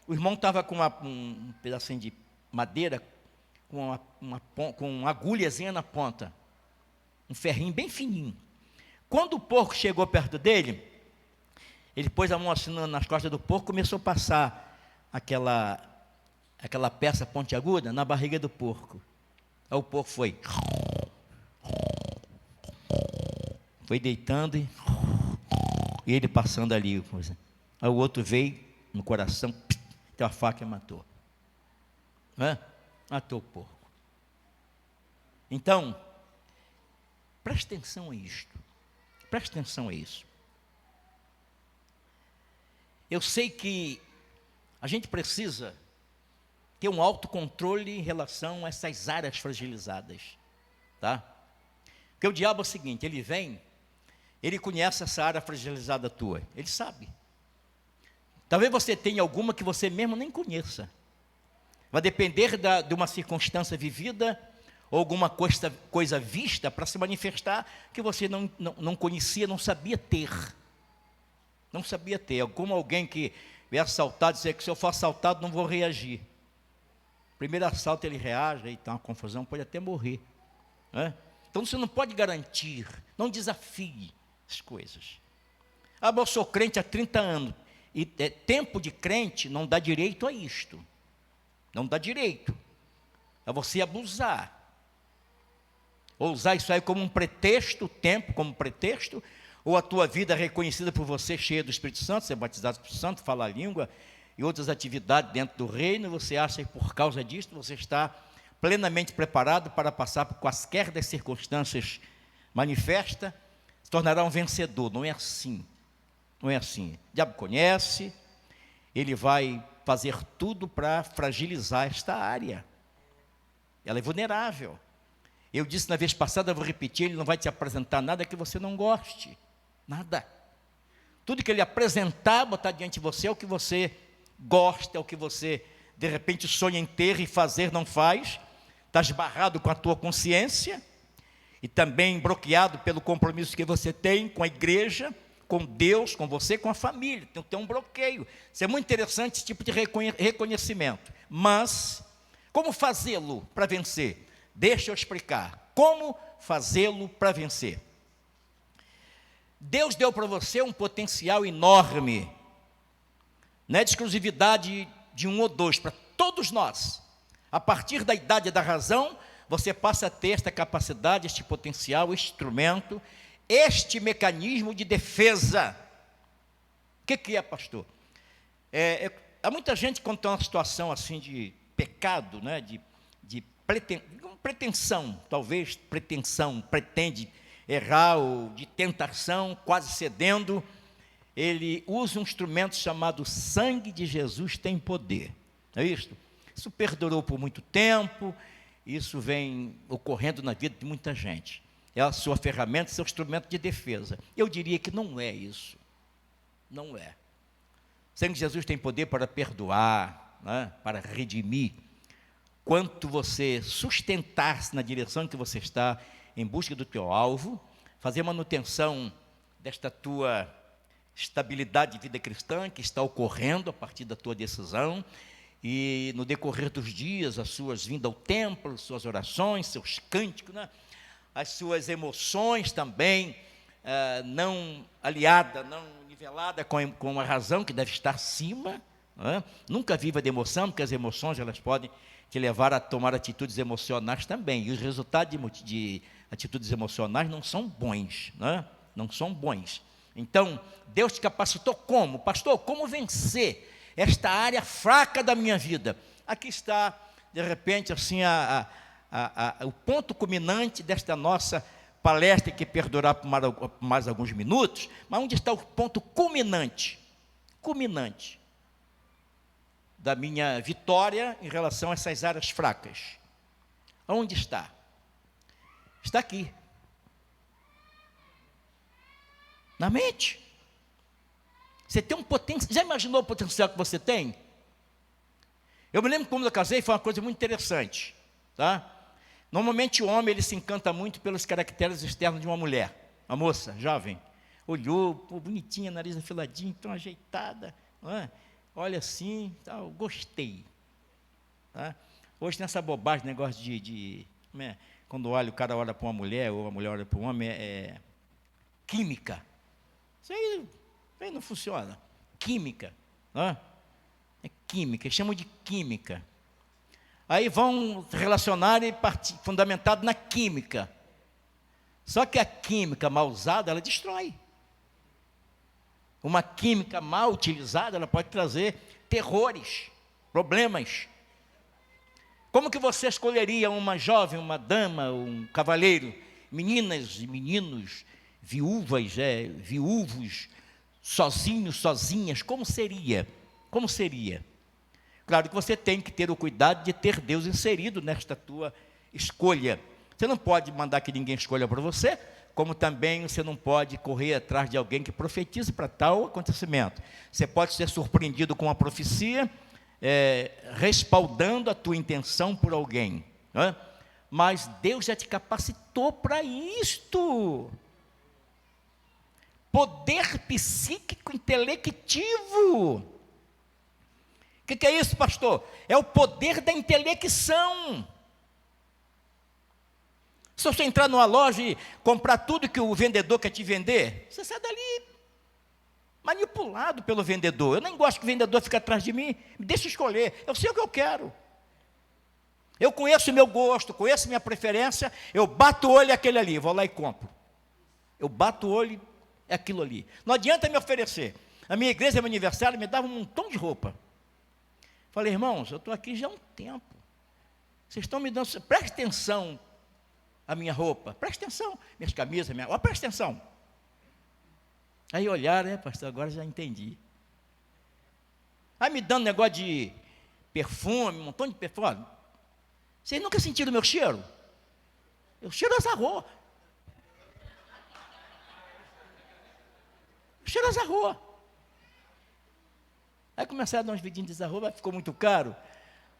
o irmão estava com um pedacinho de madeira, com uma agulhazinha na ponta. Um ferrinho bem fininho. Quando o porco chegou perto dele, ele pôs a mão assim nas costas do porco, começou a passar aquela peça pontiaguda na barriga do porco. Aí o porco foi deitando e ele passando ali. Aí o outro veio no coração, deu a faca e matou. Matou o porco. Então, preste atenção a isto. Preste atenção a isso. Eu sei que a gente precisa ter um autocontrole em relação a essas áreas fragilizadas, tá? Porque o diabo é o seguinte, ele vem, ele conhece essa área fragilizada tua, ele sabe. Talvez você tenha alguma que você mesmo nem conheça. Vai depender de uma circunstância vivida, ou alguma coisa vista para se manifestar que você não conhecia, não sabia ter. Não sabia ter. Como alguém que é assaltado, dizer que se eu for assaltado não vou reagir. Primeiro assalto ele reage, aí está uma confusão, pode até morrer. Né? Então você não pode garantir, não desafie as coisas. Eu sou crente há 30 anos, e tempo de crente não dá direito a isto. Não dá direito a você abusar. Ou usar isso aí como um pretexto, o tempo como pretexto, ou a tua vida reconhecida por você, cheia do Espírito Santo, ser batizado do Espírito Santo, falar a língua, e outras atividades dentro do reino, você acha que por causa disso você está plenamente preparado para passar por quaisquer das circunstâncias manifestas, se tornará um vencedor. Não é assim. Não é assim. O diabo conhece, ele vai fazer tudo para fragilizar esta área. Ela é vulnerável. Eu disse na vez passada, eu vou repetir, ele não vai te apresentar nada que você não goste. Nada. Tudo que ele apresentar, botar diante de você é o que você gosta, é o que você, de repente, sonha em ter e fazer, não faz. Está esbarrado com a tua consciência e também bloqueado pelo compromisso que você tem com a igreja, com Deus, com você, com a família. Tem um bloqueio. Isso é muito interessante, esse tipo de reconhecimento. Mas, como fazê-lo para vencer? Deixa eu explicar. Como fazê-lo para vencer? Deus deu para você um potencial enorme. Não é de exclusividade de um ou dois, para todos nós. A partir da idade da razão, você passa a ter esta capacidade, este potencial, este instrumento, este mecanismo de defesa. O que é, pastor? Há muita gente, quando tem uma situação assim de pecado, né, de pretensão, talvez pretende errar, ou de tentação, quase cedendo, ele usa um instrumento chamado sangue de Jesus tem poder. É isso? Isso perdurou por muito tempo, isso vem ocorrendo na vida de muita gente. É a sua ferramenta, seu instrumento de defesa. Eu diria que não é isso. Não é. O sangue de Jesus tem poder para perdoar, né, para redimir. Quanto você sustentar-se na direção em que você está, em busca do teu alvo, fazer manutenção desta tua estabilidade de vida cristã que está ocorrendo a partir da tua decisão, e no decorrer dos dias, as suas vindas ao templo, suas orações, seus cânticos, né? As suas emoções também, não aliada, não nivelada com a razão que deve estar acima, né? Nunca viva de emoção, porque as emoções elas podem te levar a tomar atitudes emocionais também, e os resultados de atitudes emocionais não são bons, né? Não são bons. Então, Deus te capacitou como? Pastor, como vencer esta área fraca da minha vida? Aqui está, de repente, assim, o ponto culminante desta nossa palestra, que perdurar por mais alguns minutos, mas onde está o ponto culminante da minha vitória em relação a essas áreas fracas? Onde está? Está aqui. Na mente. Você tem um potencial. Já imaginou o potencial que você tem? Eu me lembro quando eu casei, foi uma coisa muito interessante, tá? Normalmente o homem ele se encanta muito pelos caracteres externos de uma mulher, uma moça jovem. Olhou, pô, bonitinha, nariz afiladinho, tão ajeitada, não é? Olha assim, tal, gostei. Tá? Hoje tem essa bobagem, negócio quando olha, o cara olha para uma mulher, ou a mulher olha para um homem, química. Isso aí não funciona. Química. Não é? É química, chamam de química. Aí vão relacionar e fundamentado na química. Só que a química mal usada, ela destrói. Uma química mal utilizada, ela pode trazer terrores, problemas. Como que você escolheria uma jovem, uma dama, um cavalheiro, meninas e meninos, viúvas, viúvos, sozinhos, sozinhas? Como seria? Como seria? Claro que você tem que ter o cuidado de ter Deus inserido nesta tua escolha. Você não pode mandar que ninguém escolha para você, como também você não pode correr atrás de alguém que profetize para tal acontecimento. Você pode ser surpreendido com uma profecia, respaldando a tua intenção por alguém, né? Mas Deus já te capacitou para isto. Poder psíquico intelectivo. O que é isso, pastor? É o poder da intelecção. Se você entrar numa loja e comprar tudo que o vendedor quer te vender, você sai dali manipulado pelo vendedor. Eu nem gosto que o vendedor fique atrás de mim, me deixa escolher, eu sei o que eu quero. Eu conheço o meu gosto, conheço a minha preferência, eu bato o olho aquele ali, vou lá e compro. Eu bato o olho, é aquilo ali. Não adianta me oferecer. A minha igreja, meu aniversário, me dava um montão de roupa. Falei, irmãos, eu estou aqui já há um tempo. Vocês estão me dando, preste atenção à minha roupa, preste atenção, minhas camisas, preste atenção. Aí olharam, pastor, agora já entendi. Aí me dando negócio de perfume, um montão de perfume. Vocês nunca sentiram o meu cheiro? Eu cheiro azarrou. Cheiro azarrou. Aí começaram a dar uns vidinhos de azarrou, mas ficou muito caro.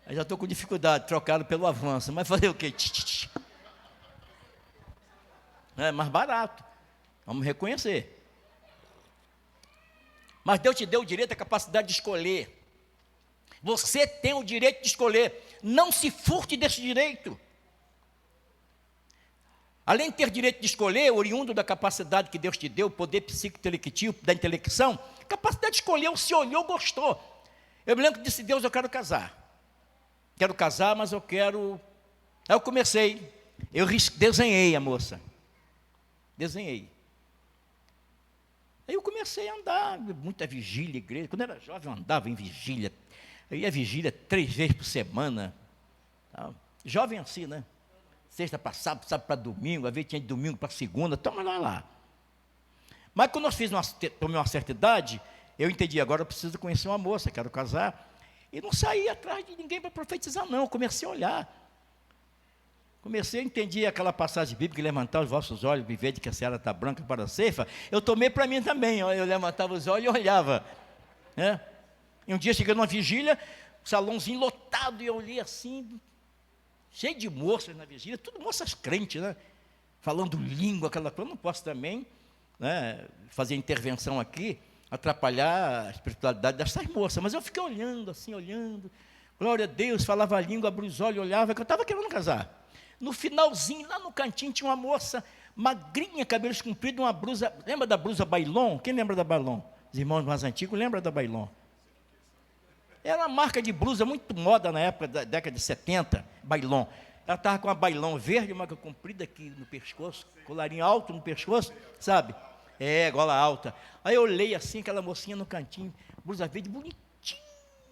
Aí já estou com dificuldade, trocado pelo avanço. Mas fazer o quê? É mais barato. Vamos reconhecer. Mas Deus te deu o direito, a capacidade de escolher. Você tem o direito de escolher. Não se furte desse direito. Além de ter direito de escolher, oriundo da capacidade que Deus te deu, o poder psicointelectivo, da intelecção, capacidade de escolher, se olhou, gostou. Eu me lembro que disse, Deus, eu quero casar. Quero casar, mas eu quero... Aí eu comecei, desenhei a moça. Desenhei. Aí eu comecei a andar, muita vigília, igreja. Quando eu era jovem, eu andava em vigília. Eu ia à vigília 3 vezes por semana. Jovem assim, né? Sexta para sábado, sábado para domingo, às vezes tinha de domingo para segunda, toma lá. Mas quando eu tomei uma certa idade, eu entendi, agora eu preciso conhecer uma moça, quero casar. E não saí atrás de ninguém para profetizar, não. Eu comecei a olhar. Comecei a entender aquela passagem bíblica, levantar os vossos olhos e ver de que a seara está branca para a ceifa. Eu tomei para mim também, eu levantava os olhos e olhava. Né? E um dia cheguei numa vigília, salãozinho lotado, e eu olhei assim, cheio de moças na vigília, tudo moças crentes, né? Falando língua, aquela coisa. Eu não posso também, né, fazer intervenção aqui, atrapalhar a espiritualidade dessas moças. Mas eu fiquei olhando, assim, olhando. Glória a Deus, falava a língua, abria os olhos, olhava, que eu estava querendo casar. No finalzinho, lá no cantinho, tinha uma moça, magrinha, cabelos compridos, uma blusa. Lembra da blusa Bailon? Quem lembra da Bailon? Os irmãos mais antigos lembram da Bailon? Era uma marca de blusa muito moda na época da década de 70, Bailon. Ela estava com uma Bailon verde, uma comprida aqui no pescoço, colarinho alto no pescoço, sabe? Gola alta. Aí eu olhei assim, aquela mocinha no cantinho, blusa verde, bonitinha,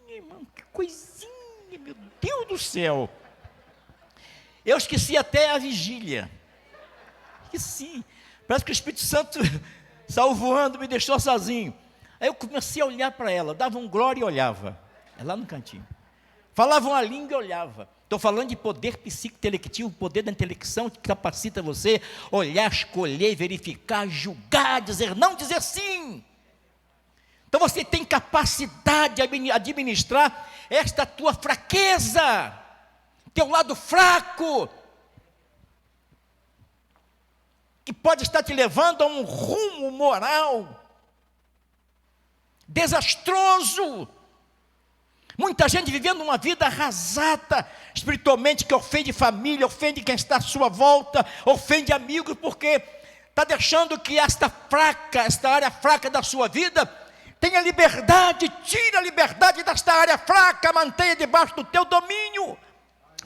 irmão, que coisinha, meu Deus do céu. Eu esqueci até a vigília. Esqueci. Parece que o Espírito Santo saiu voando, me deixou sozinho. Aí eu comecei a olhar para ela, dava um glória e olhava. Lá no cantinho. Falava uma língua e olhava. Estou falando de poder psicointelectivo, poder da intelecção que capacita você olhar, escolher, verificar, julgar, dizer não, dizer sim. Então você tem capacidade de administrar esta tua fraqueza, teu lado fraco, que pode estar te levando a um rumo moral desastroso. Muita gente vivendo uma vida arrasada espiritualmente, que ofende família, ofende quem está à sua volta, ofende amigos, porque está deixando que esta área fraca da sua vida tenha liberdade. Tira a liberdade desta área fraca, mantenha debaixo do teu domínio.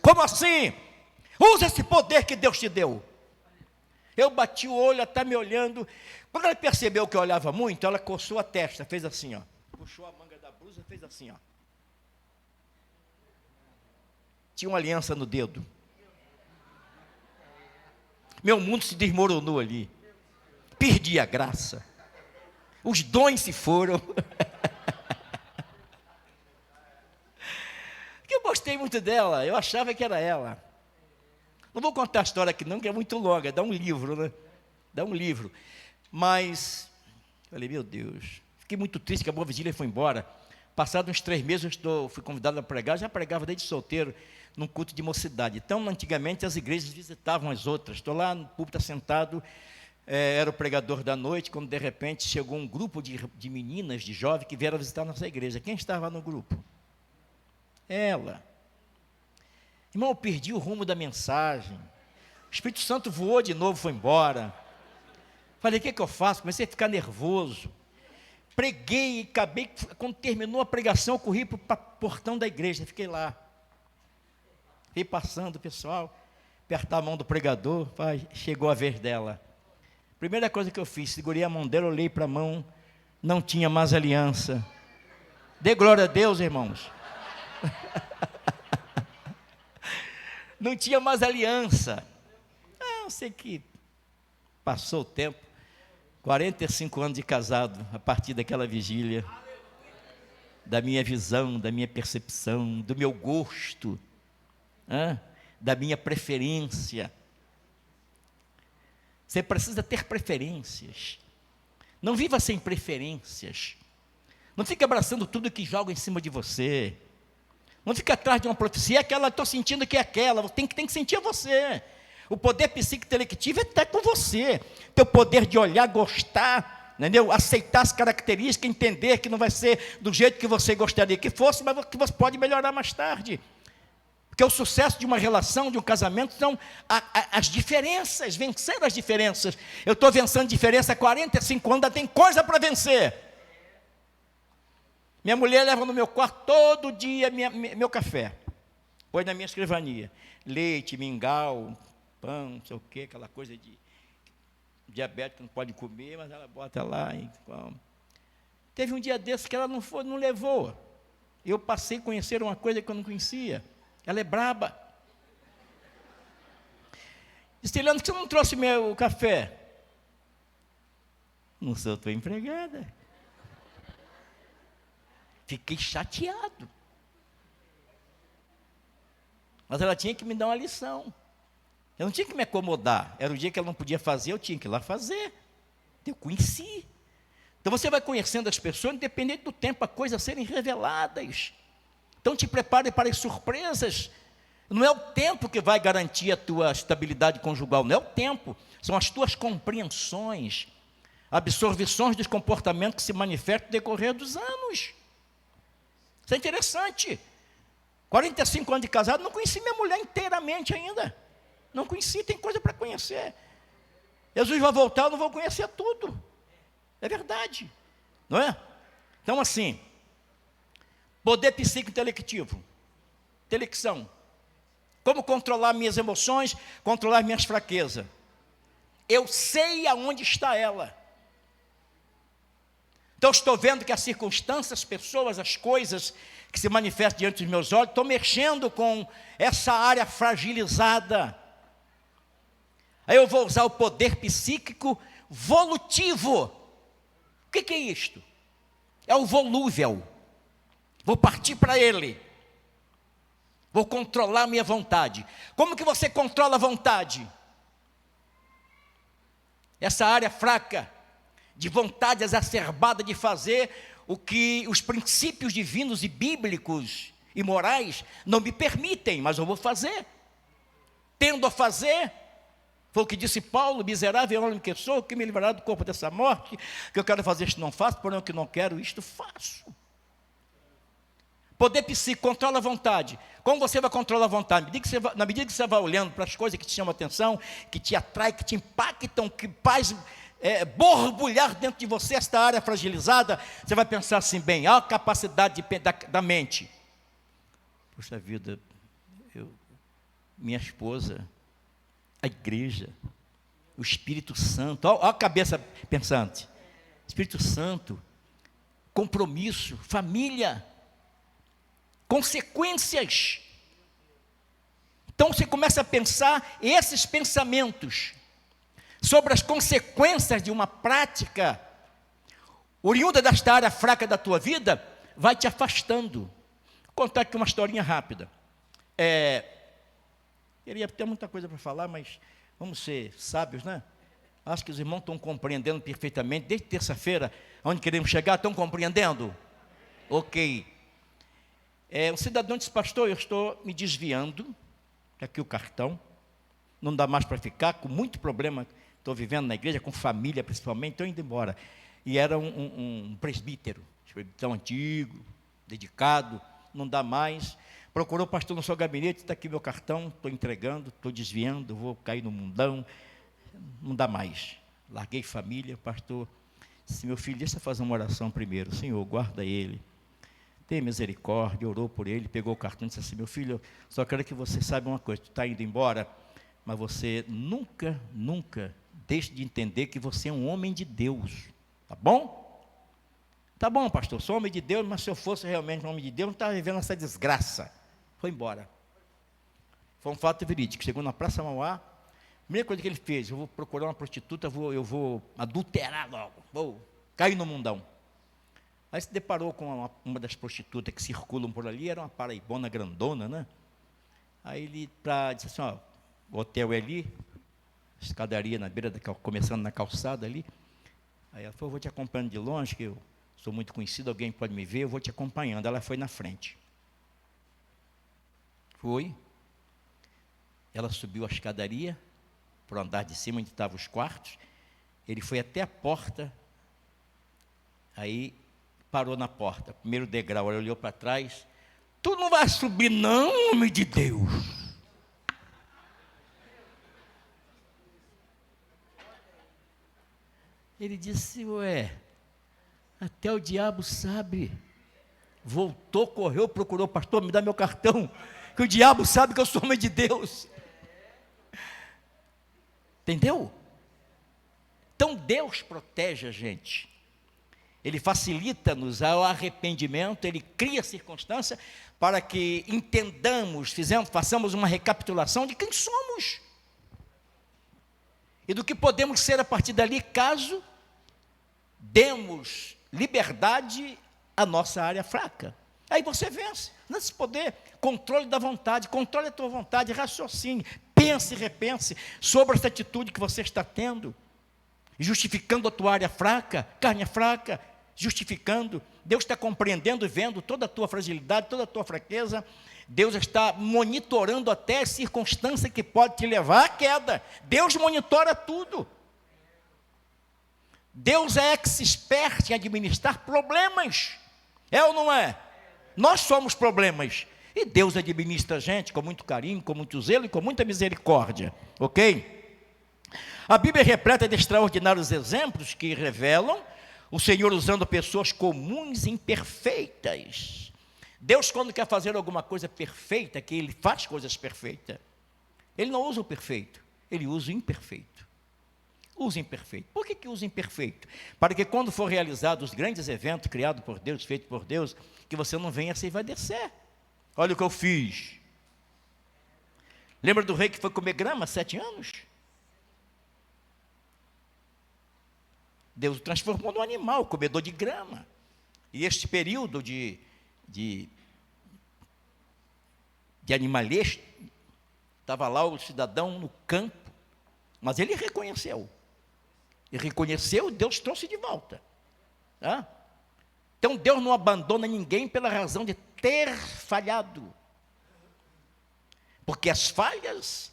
Como assim? Usa esse poder que Deus te deu. Eu bati o olho, ela está me olhando. Quando ela percebeu que eu olhava muito, ela coçou a testa, fez assim, ó. Puxou a manga da blusa, fez assim, ó. Tinha uma aliança no dedo. Meu mundo se desmoronou ali. Perdi a graça. Os dons se foram. Eu gostei muito dela, eu achava que era ela. Não vou contar a história aqui não, que é muito longa, dá um livro, né? Dá um livro. Mas, falei, meu Deus, fiquei muito triste que a Boa Vigília foi embora. Passados uns 3 meses, fui convidado a pregar, já pregava desde solteiro, num culto de mocidade. Então, antigamente, as igrejas visitavam as outras. Estou lá no púlpito sentado, era o pregador da noite, quando de repente chegou um grupo de meninas, de jovens, que vieram visitar a nossa igreja. Quem estava no grupo? Ela. Irmão, eu perdi o rumo da mensagem. O Espírito Santo voou de novo, foi embora. Falei, o que eu faço? Comecei a ficar nervoso. Preguei e acabei, quando terminou a pregação, eu corri para o portão da igreja, fiquei lá. Fiquei passando, o pessoal, apertar a mão do pregador, chegou a vez dela. Primeira coisa que eu fiz, segurei a mão dela, olhei para a mão, não tinha mais aliança. Dê glória a Deus, irmãos. Não tinha mais aliança. Eu sei que passou o tempo, 45 anos de casado, a partir daquela vigília, da minha visão, da minha percepção, do meu gosto, da minha preferência. Você precisa ter preferências. Não viva sem preferências. Não fique abraçando tudo que joga em cima de você. Não fique atrás de uma profecia, aquela, estou sentindo que é aquela, tem que sentir você. O poder psicointelectivo está com você. Teu poder de olhar, gostar, entendeu? Aceitar as características, entender que não vai ser do jeito que você gostaria que fosse, mas que você pode melhorar mais tarde. Porque o sucesso de uma relação, de um casamento, são as diferenças, vencer as diferenças. Eu estou vencendo diferença há 45 anos, ainda tem coisa para vencer. Minha mulher leva no meu quarto todo dia meu café. Põe na minha escrivania. Leite, mingau, pão, não sei o quê, aquela coisa de diabético, não pode comer, mas ela bota lá e come. Teve um dia desses que ela não levou. Eu passei a conhecer uma coisa que eu não conhecia. Ela é braba. Disse, Leandro, por que você não trouxe meu café? Não sou tua empregada. Fiquei chateado. Mas ela tinha que me dar uma lição. Eu não tinha que me acomodar. Era o dia que ela não podia fazer, eu tinha que ir lá fazer. Eu conheci. Então você vai conhecendo as pessoas, independente do tempo, as coisas serem reveladas. Então te prepare para as surpresas. Não é o tempo que vai garantir a tua estabilidade conjugal, não é o tempo. São as tuas compreensões, absorções dos comportamentos que se manifestam no decorrer dos anos. Isso é interessante. 45 anos de casado, não conheci minha mulher inteiramente ainda. Não conheci, tem coisa para conhecer. Jesus vai voltar, eu não vou conhecer tudo. É verdade, não é? Então assim, poder psico-intelectivo, intelecção. Como controlar minhas emoções, controlar minhas fraquezas. Eu sei aonde está ela. Então estou vendo que as circunstâncias, as pessoas, as coisas que se manifestam diante dos meus olhos, estou mexendo com essa área fragilizada. Aí eu vou usar o poder psíquico volutivo. O que é isto? É o volúvel. Vou partir para ele. Vou controlar a minha vontade. Como que você controla a vontade? Essa área fraca, de vontade exacerbada de fazer o que os princípios divinos e bíblicos e morais não me permitem, mas eu vou fazer. Tendo a fazer, foi o que disse Paulo, miserável homem que sou, que me livrará do corpo dessa morte, que eu quero fazer isto não faço, porém o que não quero, isto faço. Poder psíquico, controla a vontade. Como você vai controlar a vontade? Na medida que você vai olhando para as coisas que te chamam a atenção, que te atraem, que te impactam, que faz borbulhar dentro de você esta área fragilizada, você vai pensar assim, bem, a capacidade da mente. Poxa vida, minha esposa, a igreja, o Espírito Santo, olha a cabeça pensante. Espírito Santo, compromisso, família, consequências. Então você começa a pensar esses pensamentos sobre as consequências de uma prática oriunda desta área fraca da tua vida, vai te afastando. Vou contar aqui uma historinha rápida. Queria ter muita coisa para falar, mas vamos ser sábios, né? Acho que os irmãos estão compreendendo perfeitamente. Desde terça-feira, onde queremos chegar, estão compreendendo? Ok. Um cidadão disse, pastor, eu estou me desviando, aqui o cartão, não dá mais para ficar, com muito problema, estou vivendo na igreja, com família principalmente, estou indo embora. E era um presbítero antigo, dedicado, não dá mais. Procurou o pastor no seu gabinete, está aqui meu cartão, estou entregando, estou desviando, vou cair no mundão, não dá mais. Larguei família, pastor disse, meu filho, deixa eu fazer uma oração primeiro, Senhor, guarda ele, tem misericórdia, orou por ele, pegou o cartão e disse assim, meu filho, só quero que você saiba uma coisa, tu está indo embora, mas você nunca deixe de entender que você é um homem de Deus, tá bom? Tá bom, pastor, sou homem de Deus, mas se eu fosse realmente um homem de Deus, não estava vivendo essa desgraça. Foi embora. Foi um fato verídico. Chegou na Praça Mauá, a primeira coisa que ele fez, eu vou procurar uma prostituta, eu vou adulterar logo, vou cair no mundão. Aí se deparou com uma das prostitutas que circulam por ali, era uma paraibona grandona, né? Aí ele disse assim, ó, o hotel é ali, escadaria na beira, começando na calçada ali. Aí ela falou, eu vou te acompanhando de longe, que eu sou muito conhecido, alguém pode me ver, eu vou te acompanhando. Ela foi na frente. Foi. Ela subiu a escadaria, para o andar de cima, onde estavam os quartos. Ele foi até a porta Aí parou na porta, primeiro degrau, olhou para trás. Tu não vai subir não, homem de Deus. Ele disse, ué, até o diabo sabe. Voltou, correu, procurou, pastor, me dá meu cartão, que o diabo sabe que eu sou homem de Deus. Entendeu? Então Deus protege a gente. Ele facilita-nos ao arrependimento, Ele cria circunstância para que entendamos, façamos uma recapitulação de quem somos. E do que podemos ser a partir dali, caso demos liberdade à nossa área fraca. Aí você vence, nesse poder, controle da vontade, controle a tua vontade, raciocine, pense e repense sobre essa atitude que você está tendo, justificando a tua área fraca, carne fraca, justificando. Deus está compreendendo e vendo toda a tua fragilidade, toda a tua fraqueza. Deus está monitorando até a circunstância que pode te levar à queda. Deus monitora tudo. Deus é expert em administrar problemas. É ou não é? Nós somos problemas. E Deus administra a gente com muito carinho, com muito zelo e com muita misericórdia. Ok? A Bíblia é repleta de extraordinários exemplos que revelam o Senhor usando pessoas comuns e imperfeitas. Deus, quando quer fazer alguma coisa perfeita, que Ele faz coisas perfeitas, Ele não usa o perfeito, Ele usa o imperfeito. Usa o imperfeito. Por que usa o imperfeito? Para que quando for realizado os grandes eventos criados por Deus, feitos por Deus, que você não venha se envaidecer. Olha o que eu fiz. Lembra do rei que foi comer grama 7 anos? Deus o transformou num animal, comedor de grama. E este período de animalesco, estava lá o cidadão no campo, mas ele reconheceu. E reconheceu, Deus trouxe de volta. Tá? Então Deus não abandona ninguém pela razão de ter falhado. Porque as falhas,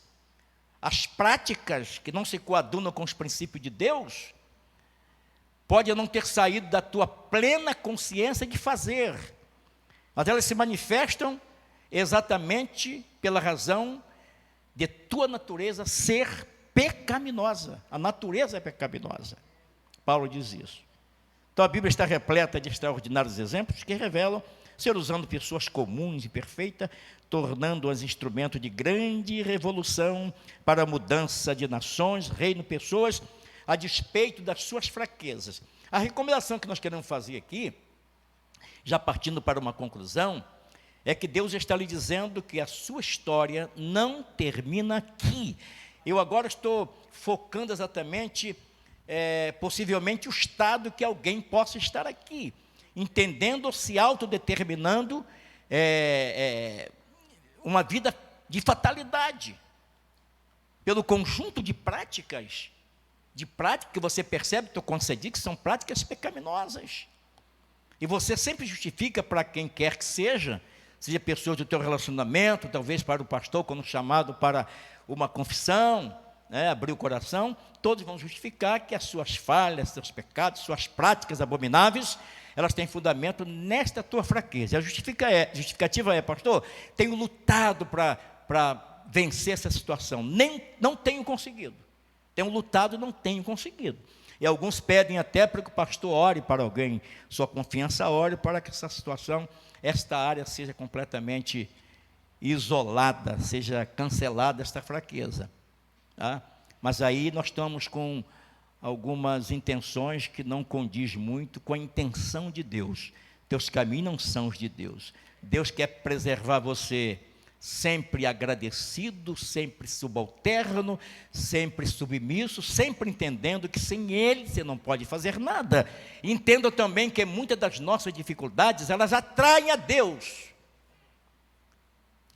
as práticas que não se coadunam com os princípios de Deus, pode não ter saído da tua plena consciência de fazer, mas elas se manifestam exatamente pela razão de tua natureza ser pecaminosa. A natureza é pecaminosa. Paulo diz isso. Então a Bíblia está repleta de extraordinários exemplos que revelam ser usando pessoas comuns e perfeitas, tornando-as instrumento de grande revolução para a mudança de nações, reino, pessoas, a despeito das suas fraquezas. A recomendação que nós queremos fazer aqui, já partindo para uma conclusão, é que Deus está lhe dizendo que a sua história não termina aqui. Eu agora estou focando exatamente, possivelmente, o estado que alguém possa estar aqui, entendendo, se autodeterminando uma vida de fatalidade, pelo conjunto de práticas que você percebe, estou concedido, que são práticas pecaminosas. E você sempre justifica para quem quer que seja pessoas do teu relacionamento, talvez para o pastor, quando chamado para uma confissão, abrir o coração, todos vão justificar que as suas falhas, seus pecados, suas práticas abomináveis, elas têm fundamento nesta tua fraqueza. A justificativa é, pastor, tenho lutado para vencer essa situação, não tenho conseguido. Tenho lutado e não tenho conseguido. E alguns pedem até para que o pastor ore para alguém, sua confiança ore para que essa situação, esta área seja completamente isolada, seja cancelada esta fraqueza. Tá? Mas aí nós estamos com algumas intenções que não condiz muito com a intenção de Deus. Teus caminhos não são os de Deus. Deus quer preservar você sempre agradecido, sempre subalterno, sempre submisso, sempre entendendo que sem Ele você não pode fazer nada. Entenda também que muitas das nossas dificuldades, elas atraem a Deus.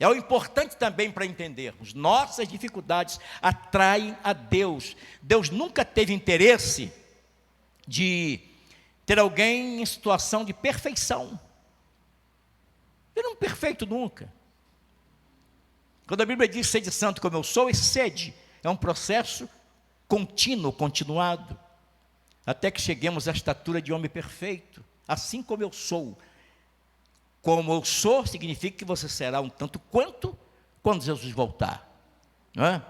É o importante também para entendermos. Nossas dificuldades atraem a Deus. Deus nunca teve interesse de ter alguém em situação de perfeição. Ele não é perfeito nunca. Quando a Bíblia diz sede santo como eu sou, esse sede é um processo contínuo, continuado. até que cheguemos à estatura de homem perfeito, assim como eu sou. Como eu sou, significa que você será um tanto quanto quando Jesus voltar. Não é?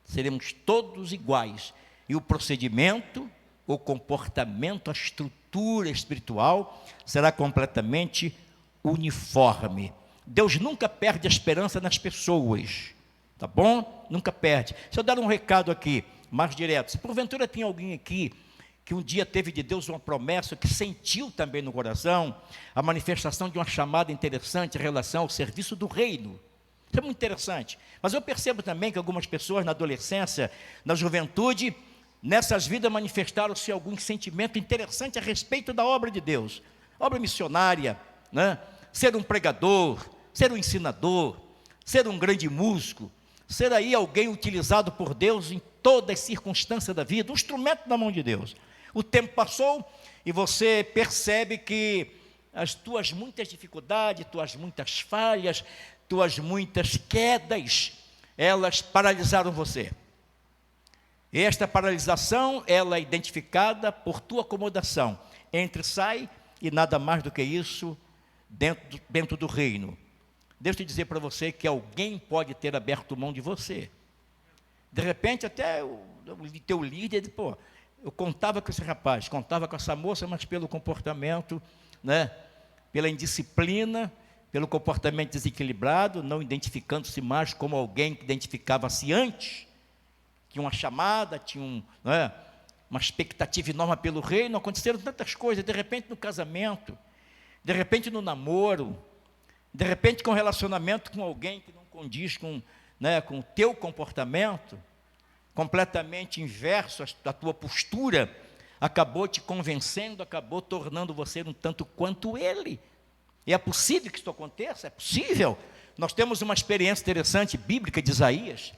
Seremos todos iguais. E o procedimento, o comportamento, a estrutura espiritual será completamente uniforme. Deus nunca perde a esperança nas pessoas, tá bom? Nunca perde. Deixa eu dar um recado aqui, mais direto. Se porventura tem alguém aqui que um dia teve de Deus uma promessa, que sentiu também no coração a manifestação de uma chamada interessante em relação ao serviço do reino. Isso é muito interessante. Mas eu percebo também que algumas pessoas na adolescência, na juventude, nessas vidas manifestaram-se algum sentimento interessante a respeito da obra de Deus. Obra missionária, né? Ser um pregador, ser um ensinador, ser um grande músico, ser aí alguém utilizado por Deus em todas as circunstâncias da vida, um instrumento na mão de Deus. O tempo passou e você percebe que as tuas muitas dificuldades, tuas muitas falhas, tuas muitas quedas, elas paralisaram você. E esta paralisação, ela é identificada por tua acomodação. Entre, sai e nada mais do que isso dentro do reino. Deixa eu dizer para você que alguém pode ter aberto mão de você. De repente até o teu líder, pô, eu contava com esse rapaz, contava com essa moça, mas pelo comportamento, né, pela indisciplina, pelo comportamento desequilibrado, não identificando-se mais como alguém que identificava-se antes, tinha uma chamada, tinha uma expectativa enorme pelo reino, aconteceram tantas coisas, de repente no casamento, de repente no namoro, de repente com relacionamento com alguém que não condiz com o teu comportamento, completamente inverso da tua postura, acabou te convencendo, acabou tornando você um tanto quanto ele. E é possível que isso aconteça? É possível. Nós temos uma experiência interessante, bíblica, de Isaías,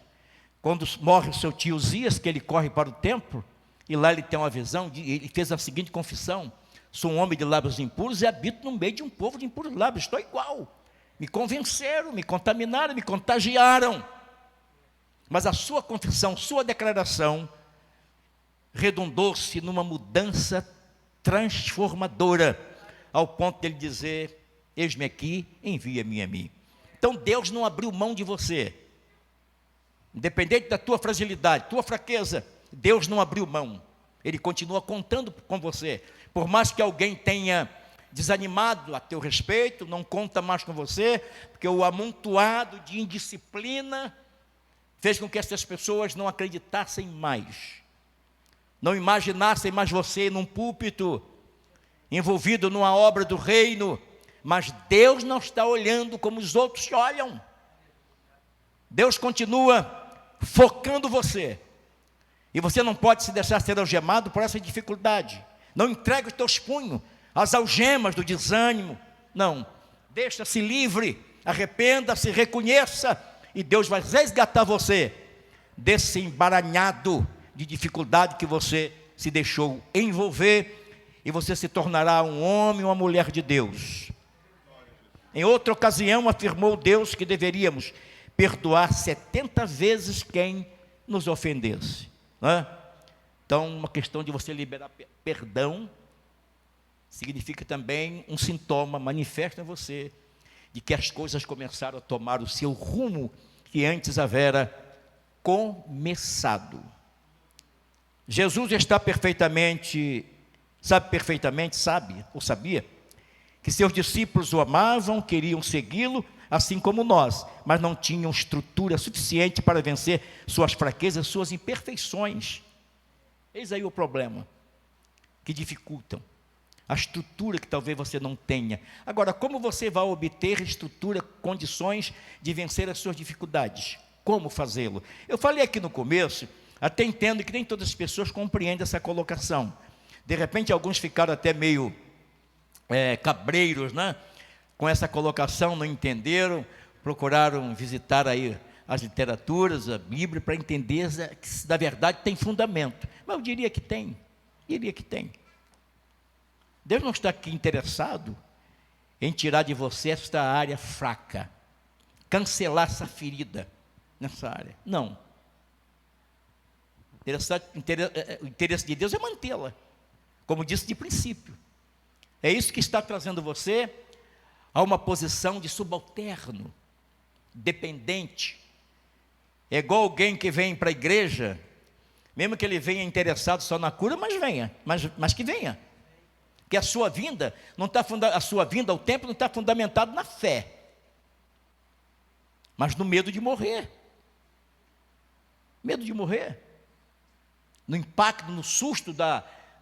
quando morre o seu tio Uzias, que ele corre para o templo, e lá ele tem uma visão, ele fez a seguinte confissão: sou um homem de lábios impuros e habito no meio de um povo de impuros lábios, estou igual. Me convenceram, me contaminaram, me contagiaram. Mas a sua confissão, sua declaração, redundou-se numa mudança transformadora, ao ponto de ele dizer: eis-me aqui, envia-me a mim. Então Deus não abriu mão de você, independente da tua fragilidade, tua fraqueza, Deus não abriu mão, Ele continua contando com você, por mais que alguém tenha desanimado a teu respeito, não conta mais com você, porque o amontoado de indisciplina fez com que essas pessoas não acreditassem mais, não imaginassem mais você num púlpito, envolvido numa obra do reino. Mas Deus não está olhando como os outros te olham. Deus continua focando você, e você não pode se deixar ser algemado por essa dificuldade. Não entregue os teus punhos às algemas do desânimo, não, deixa-se livre, arrependa-se, reconheça, e Deus vai resgatar você desse emaranhado de dificuldade que você se deixou envolver, e você se tornará um homem, uma mulher de Deus. Em outra ocasião afirmou Deus que deveríamos perdoar 70 vezes quem nos ofendesse, não é? Então, uma questão de você liberar perdão significa também um sintoma manifesto em você de que as coisas começaram a tomar o seu rumo que antes havera começado. Jesus está sabia que seus discípulos o amavam, queriam segui-lo, assim como nós, mas não tinham estrutura suficiente para vencer suas fraquezas, suas imperfeições. Eis aí o problema que dificultam a estrutura que talvez você não tenha. Agora, como você vai obter estrutura, condições de vencer as suas dificuldades? Como fazê-lo? Eu falei aqui no começo, até entendo que nem todas as pessoas compreendem essa colocação. De repente, alguns ficaram até meio cabreiros, né? Com essa colocação, não entenderam, procuraram visitar aí as literaturas, a Bíblia, para entender que na verdade tem fundamento. Mas eu diria que tem. Deus não está aqui interessado em tirar de você esta área fraca, cancelar essa ferida nessa área. Não. O interesse de Deus é mantê-la, como disse de princípio. É isso que está trazendo você a uma posição de subalterno, dependente. É igual alguém que vem para a igreja, mesmo que ele venha interessado só na cura, mas que venha. Que a sua vinda ao templo não está fundamentado na fé, mas no medo de morrer. Medo de morrer. No impacto, no susto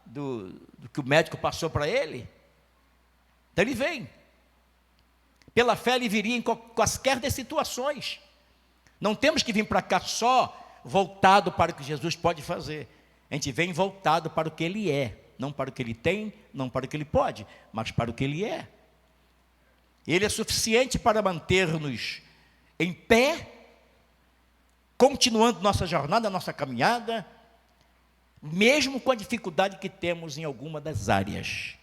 do que o médico passou para ele. Então ele vem. Pela fé ele viria em quaisquer das situações. Não temos que vir para cá só voltado para o que Jesus pode fazer. A gente vem voltado para o que Ele é. Não para o que Ele tem, não para o que Ele pode, mas para o que Ele é. Ele é suficiente para manter-nos em pé, continuando nossa jornada, nossa caminhada, mesmo com a dificuldade que temos em alguma das áreas.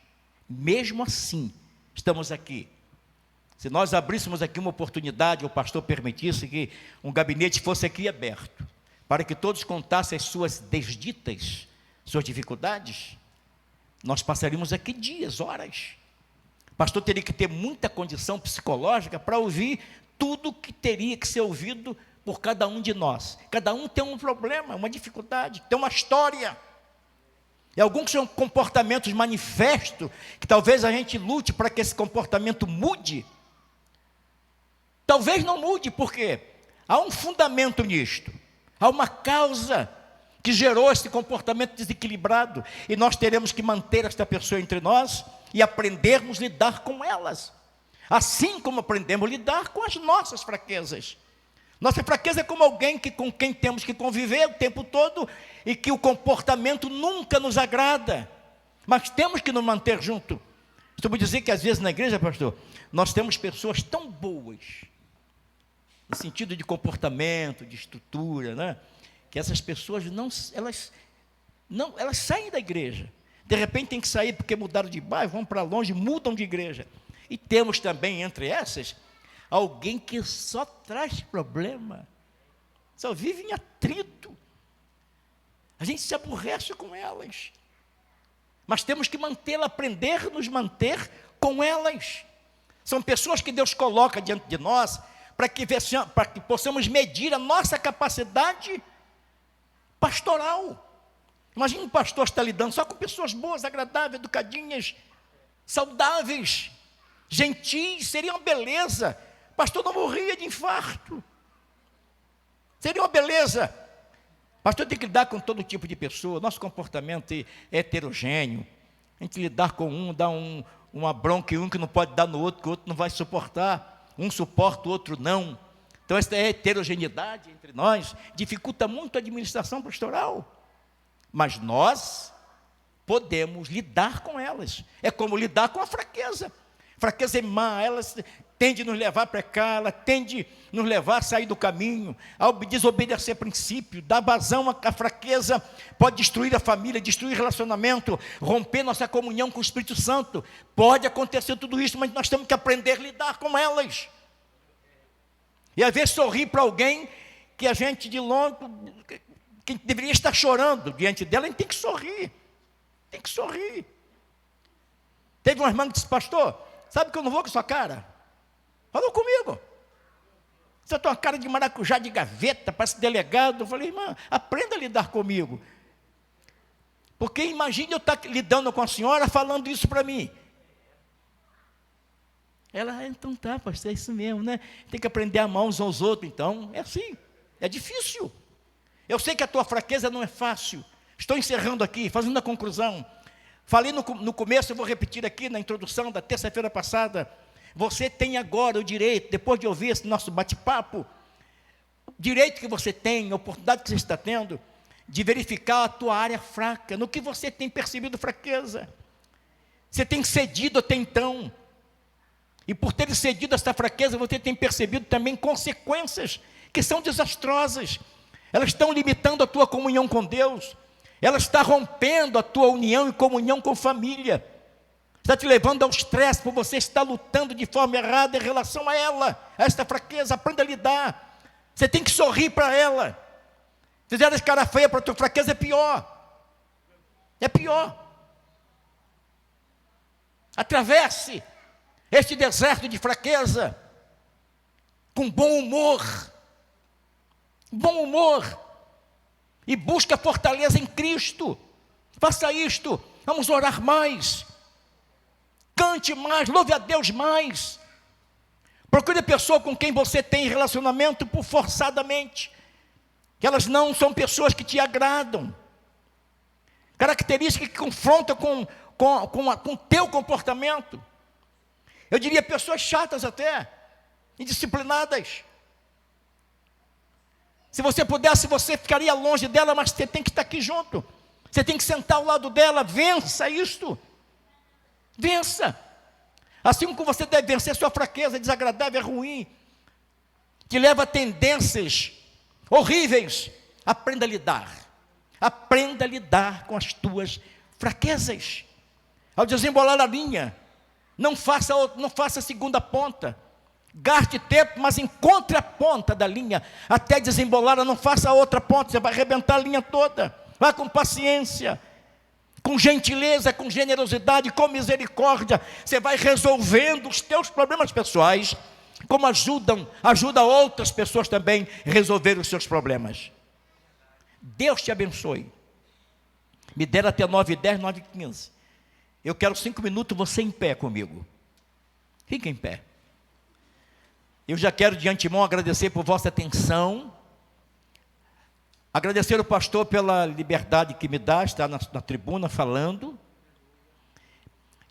Mesmo assim, estamos aqui. Se nós abríssemos aqui uma oportunidade, o pastor permitisse que um gabinete fosse aqui aberto, para que todos contassem as suas desditas, suas dificuldades, nós passaríamos aqui dias, horas. O pastor teria que ter muita condição psicológica para ouvir tudo que teria que ser ouvido por cada um de nós. Cada um tem um problema, uma dificuldade, tem uma história. E alguns são comportamentos manifestos, que talvez a gente lute para que esse comportamento mude. Talvez não mude, porque há um fundamento nisto, há uma causa que gerou esse comportamento desequilibrado, e nós teremos que manter esta pessoa entre nós e aprendermos a lidar com elas, assim como aprendemos a lidar com as nossas fraquezas. Nossa fraqueza é como alguém com quem temos que conviver o tempo todo e que o comportamento nunca nos agrada, mas temos que nos manter junto. Costumo dizer que às vezes na igreja, pastor, nós temos pessoas tão boas, no sentido de comportamento, de estrutura, né? Que essas pessoas elas saem da igreja. De repente tem que sair porque mudaram de bairro, vão para longe, mudam de igreja. E temos também entre essas alguém que só traz problema, só vive em atrito. A gente se aborrece com elas, mas temos que mantê-la, aprender a nos manter com elas. São pessoas que Deus coloca diante de nós para que possamos medir a nossa capacidade pastoral. Imagina um pastor estar lidando só com pessoas boas, agradáveis, educadinhas, saudáveis, gentis, seria uma beleza. O pastor não morria de infarto, seria uma beleza. O pastor tem que lidar com todo tipo de pessoa. Nosso comportamento é heterogêneo. A gente lidar com um, dá uma bronca em um que não pode dar no outro, que o outro não vai suportar. Um suporta, o outro não. Então essa heterogeneidade entre nós dificulta muito a administração pastoral. Mas nós podemos lidar com elas. É como lidar com a fraqueza. Fraqueza é má, ela tende a nos levar para cá, ela tende a nos levar a sair do caminho, a desobedecer princípio, dar vazão à fraqueza, pode destruir a família, destruir o relacionamento, romper nossa comunhão com o Espírito Santo. Pode acontecer tudo isso, mas nós temos que aprender a lidar com elas. E às vezes sorrir para alguém que a gente de longe, que deveria estar chorando diante dela, a gente tem que sorrir. Tem que sorrir. Teve uma irmã que disse: pastor, sabe que eu não vou com sua cara? Falou comigo. Você tem uma cara de maracujá de gaveta, parece delegado. Eu falei: irmã, aprenda a lidar comigo. Porque imagine eu estar lidando com a senhora falando isso para mim. Ela: então tá, pastor, é isso mesmo, né? Tem que aprender a amar uns aos outros. Então, é assim, é difícil. Eu sei que a tua fraqueza não é fácil. Estou encerrando aqui, fazendo a conclusão. Falei no começo, eu vou repetir aqui na introdução da terça-feira passada. Você tem agora o direito, depois de ouvir esse nosso bate-papo, o direito que você tem, a oportunidade que você está tendo, de verificar a tua área fraca, no que você tem percebido fraqueza. Você tem cedido até então. E por ter cedido esta fraqueza, você tem percebido também consequências que são desastrosas. Elas estão limitando a tua comunhão com Deus. Ela está rompendo a tua união e comunhão com família. Está te levando ao estresse por você estar lutando de forma errada em relação a ela, a esta fraqueza. Aprenda a lidar. Você tem que sorrir para ela. Fizeram cara feia para a tua fraqueza, é pior. É pior. Atravesse este deserto de fraqueza com bom humor. Bom humor. E busca fortaleza em Cristo. Faça isto. Vamos orar mais. Cante mais, louve a Deus mais. Procure a pessoa com quem você tem relacionamento por forçadamente. Que elas não são pessoas que te agradam. Características que confrontam com o teu comportamento. Eu diria pessoas chatas até, indisciplinadas. Se você pudesse, você ficaria longe dela, mas você tem que estar aqui junto. Você tem que sentar ao lado dela. Vença isto. Vença. Assim como você deve vencer sua fraqueza desagradável, é ruim, que leva a tendências horríveis. Aprenda a lidar. Aprenda a lidar com as tuas fraquezas. Ao desembolar a linha, não faça a segunda ponta. Gaste tempo, mas encontre a ponta da linha até desembolar. Não faça a outra ponta, você vai arrebentar a linha toda. Vá com paciência, com gentileza, com generosidade, com misericórdia. Você vai resolvendo os teus problemas pessoais, como ajuda outras pessoas também a resolver os seus problemas. Deus te abençoe. Me deram até 9h10, 9h15. Eu quero 5 minutos, você em pé comigo. Fique em pé. Eu já quero de antemão agradecer por vossa atenção. Agradecer ao pastor pela liberdade que me dá, estar na tribuna falando.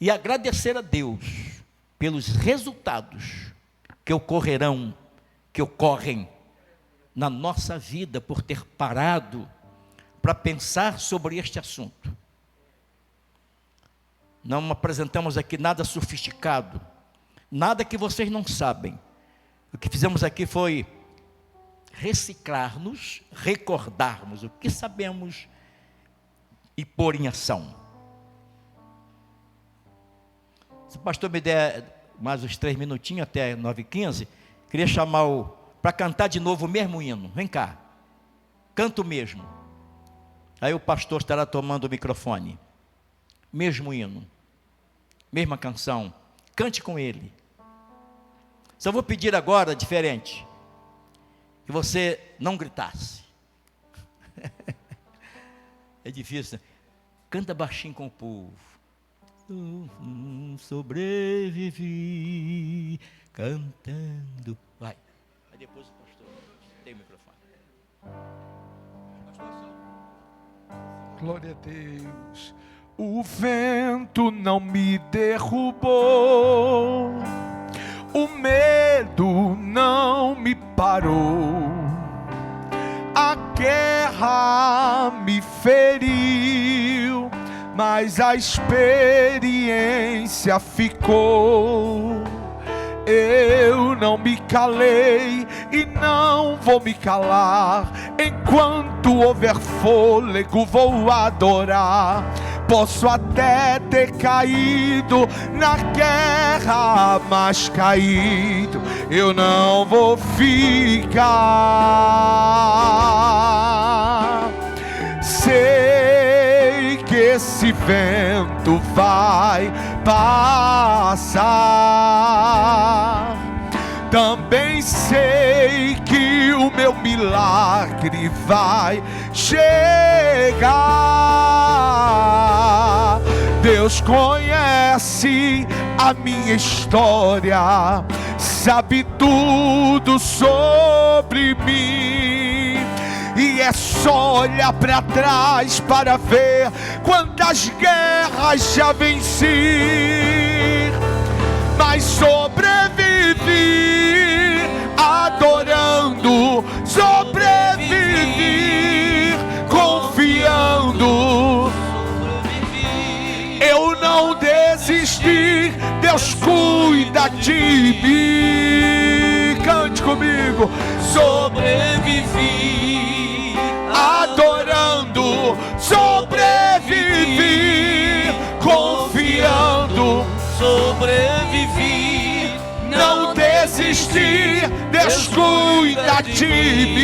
E agradecer a Deus pelos resultados que ocorrem na nossa vida, por ter parado para pensar sobre este assunto. Não apresentamos aqui nada sofisticado, nada que vocês não sabem. O que fizemos aqui foi reciclar-nos, recordarmos o que sabemos e pôr em ação. Se o pastor me der mais uns 3 minutinhos até 9h15, queria chamar para cantar de novo o mesmo hino. Vem cá, canta o mesmo. Aí o pastor estará tomando o microfone. Mesmo hino, mesma canção, cante com ele. Só vou pedir agora, diferente, que você não gritasse. É difícil, né? Canta baixinho com o povo. Sobrevivi cantando. Vai. Aí depois o pastor tem o microfone. Glória a Deus. O vento não me derrubou, o medo não me parou, a guerra me feriu, mas a experiência ficou. Eu não me calei e não vou me calar. Enquanto houver fôlego, vou adorar. Posso até ter caído na guerra, mas caído eu não vou ficar. Sei que esse vento vai passar. Também sei que o meu milagre vai chegar. Deus conhece a minha história, sabe tudo sobre mim. E é só olhar para trás para ver quantas guerras já venci. Mas sobrevivi adorando, sobrevivi confiando. Eu não desisti, Deus cuida de mim. Cante comigo. Sobrevivi adorando, sobrevivi confiando. Sobrevivi, não desisti, Deus cuida de mim.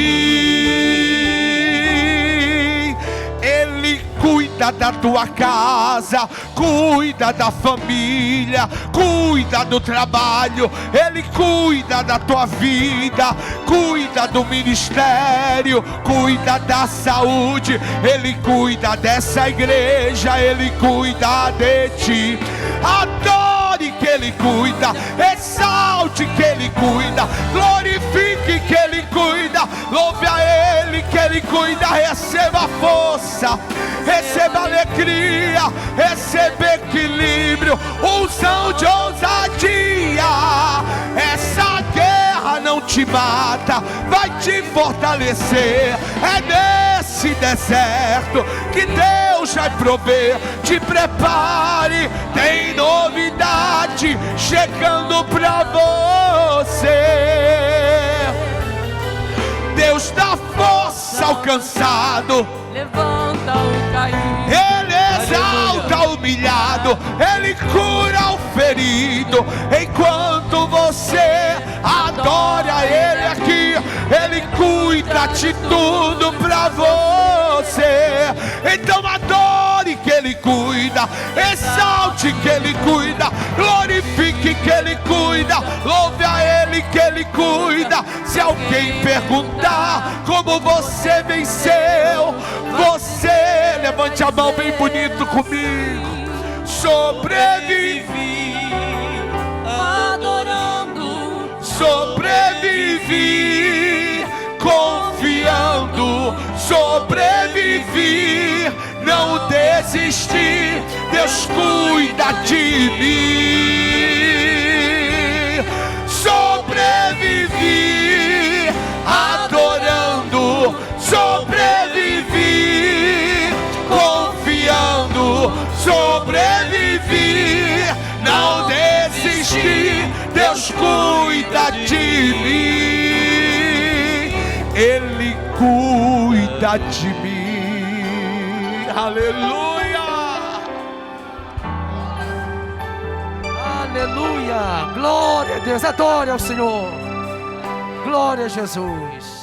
cuida da tua casa, cuida da família, cuida do trabalho, Ele cuida da tua vida, cuida do ministério, cuida da saúde, Ele cuida dessa igreja, Ele cuida de ti. Adore que Ele cuida, exalte que Ele cuida, glorifique que Ele cuida, louve a Ele que Ele cuida. Receba força, receba alegria, receba equilíbrio, unção de ousadia. Essa guerra não te mata, vai te fortalecer. É nesse deserto que Deus vai prover. Te prepare, tem novidade chegando pra você. Deus dá força ao cansado, levanta o caído, Ele exalta o humilhado, Ele cura o ferido. Enquanto você adora Ele aqui, Ele cuida de tudo pra você. Então adore que Ele cuida, exalte que Ele cuida, glorifique que Ele cuida, louve a Ele que Ele cuida. Se alguém perguntar como você venceu, você levante a mão bem bonito comigo. Sobrevivi, adorando, sobrevivi, confiando, sobrevivi, não desisti, Deus cuida de mim. Sobrevivi, adorando, sobrevivi, confiando, sobrevivi, não desisti, Deus cuida de mim, Ele cuida de mim. Aleluia, aleluia, glória a Deus, adore ao Senhor, glória a Jesus.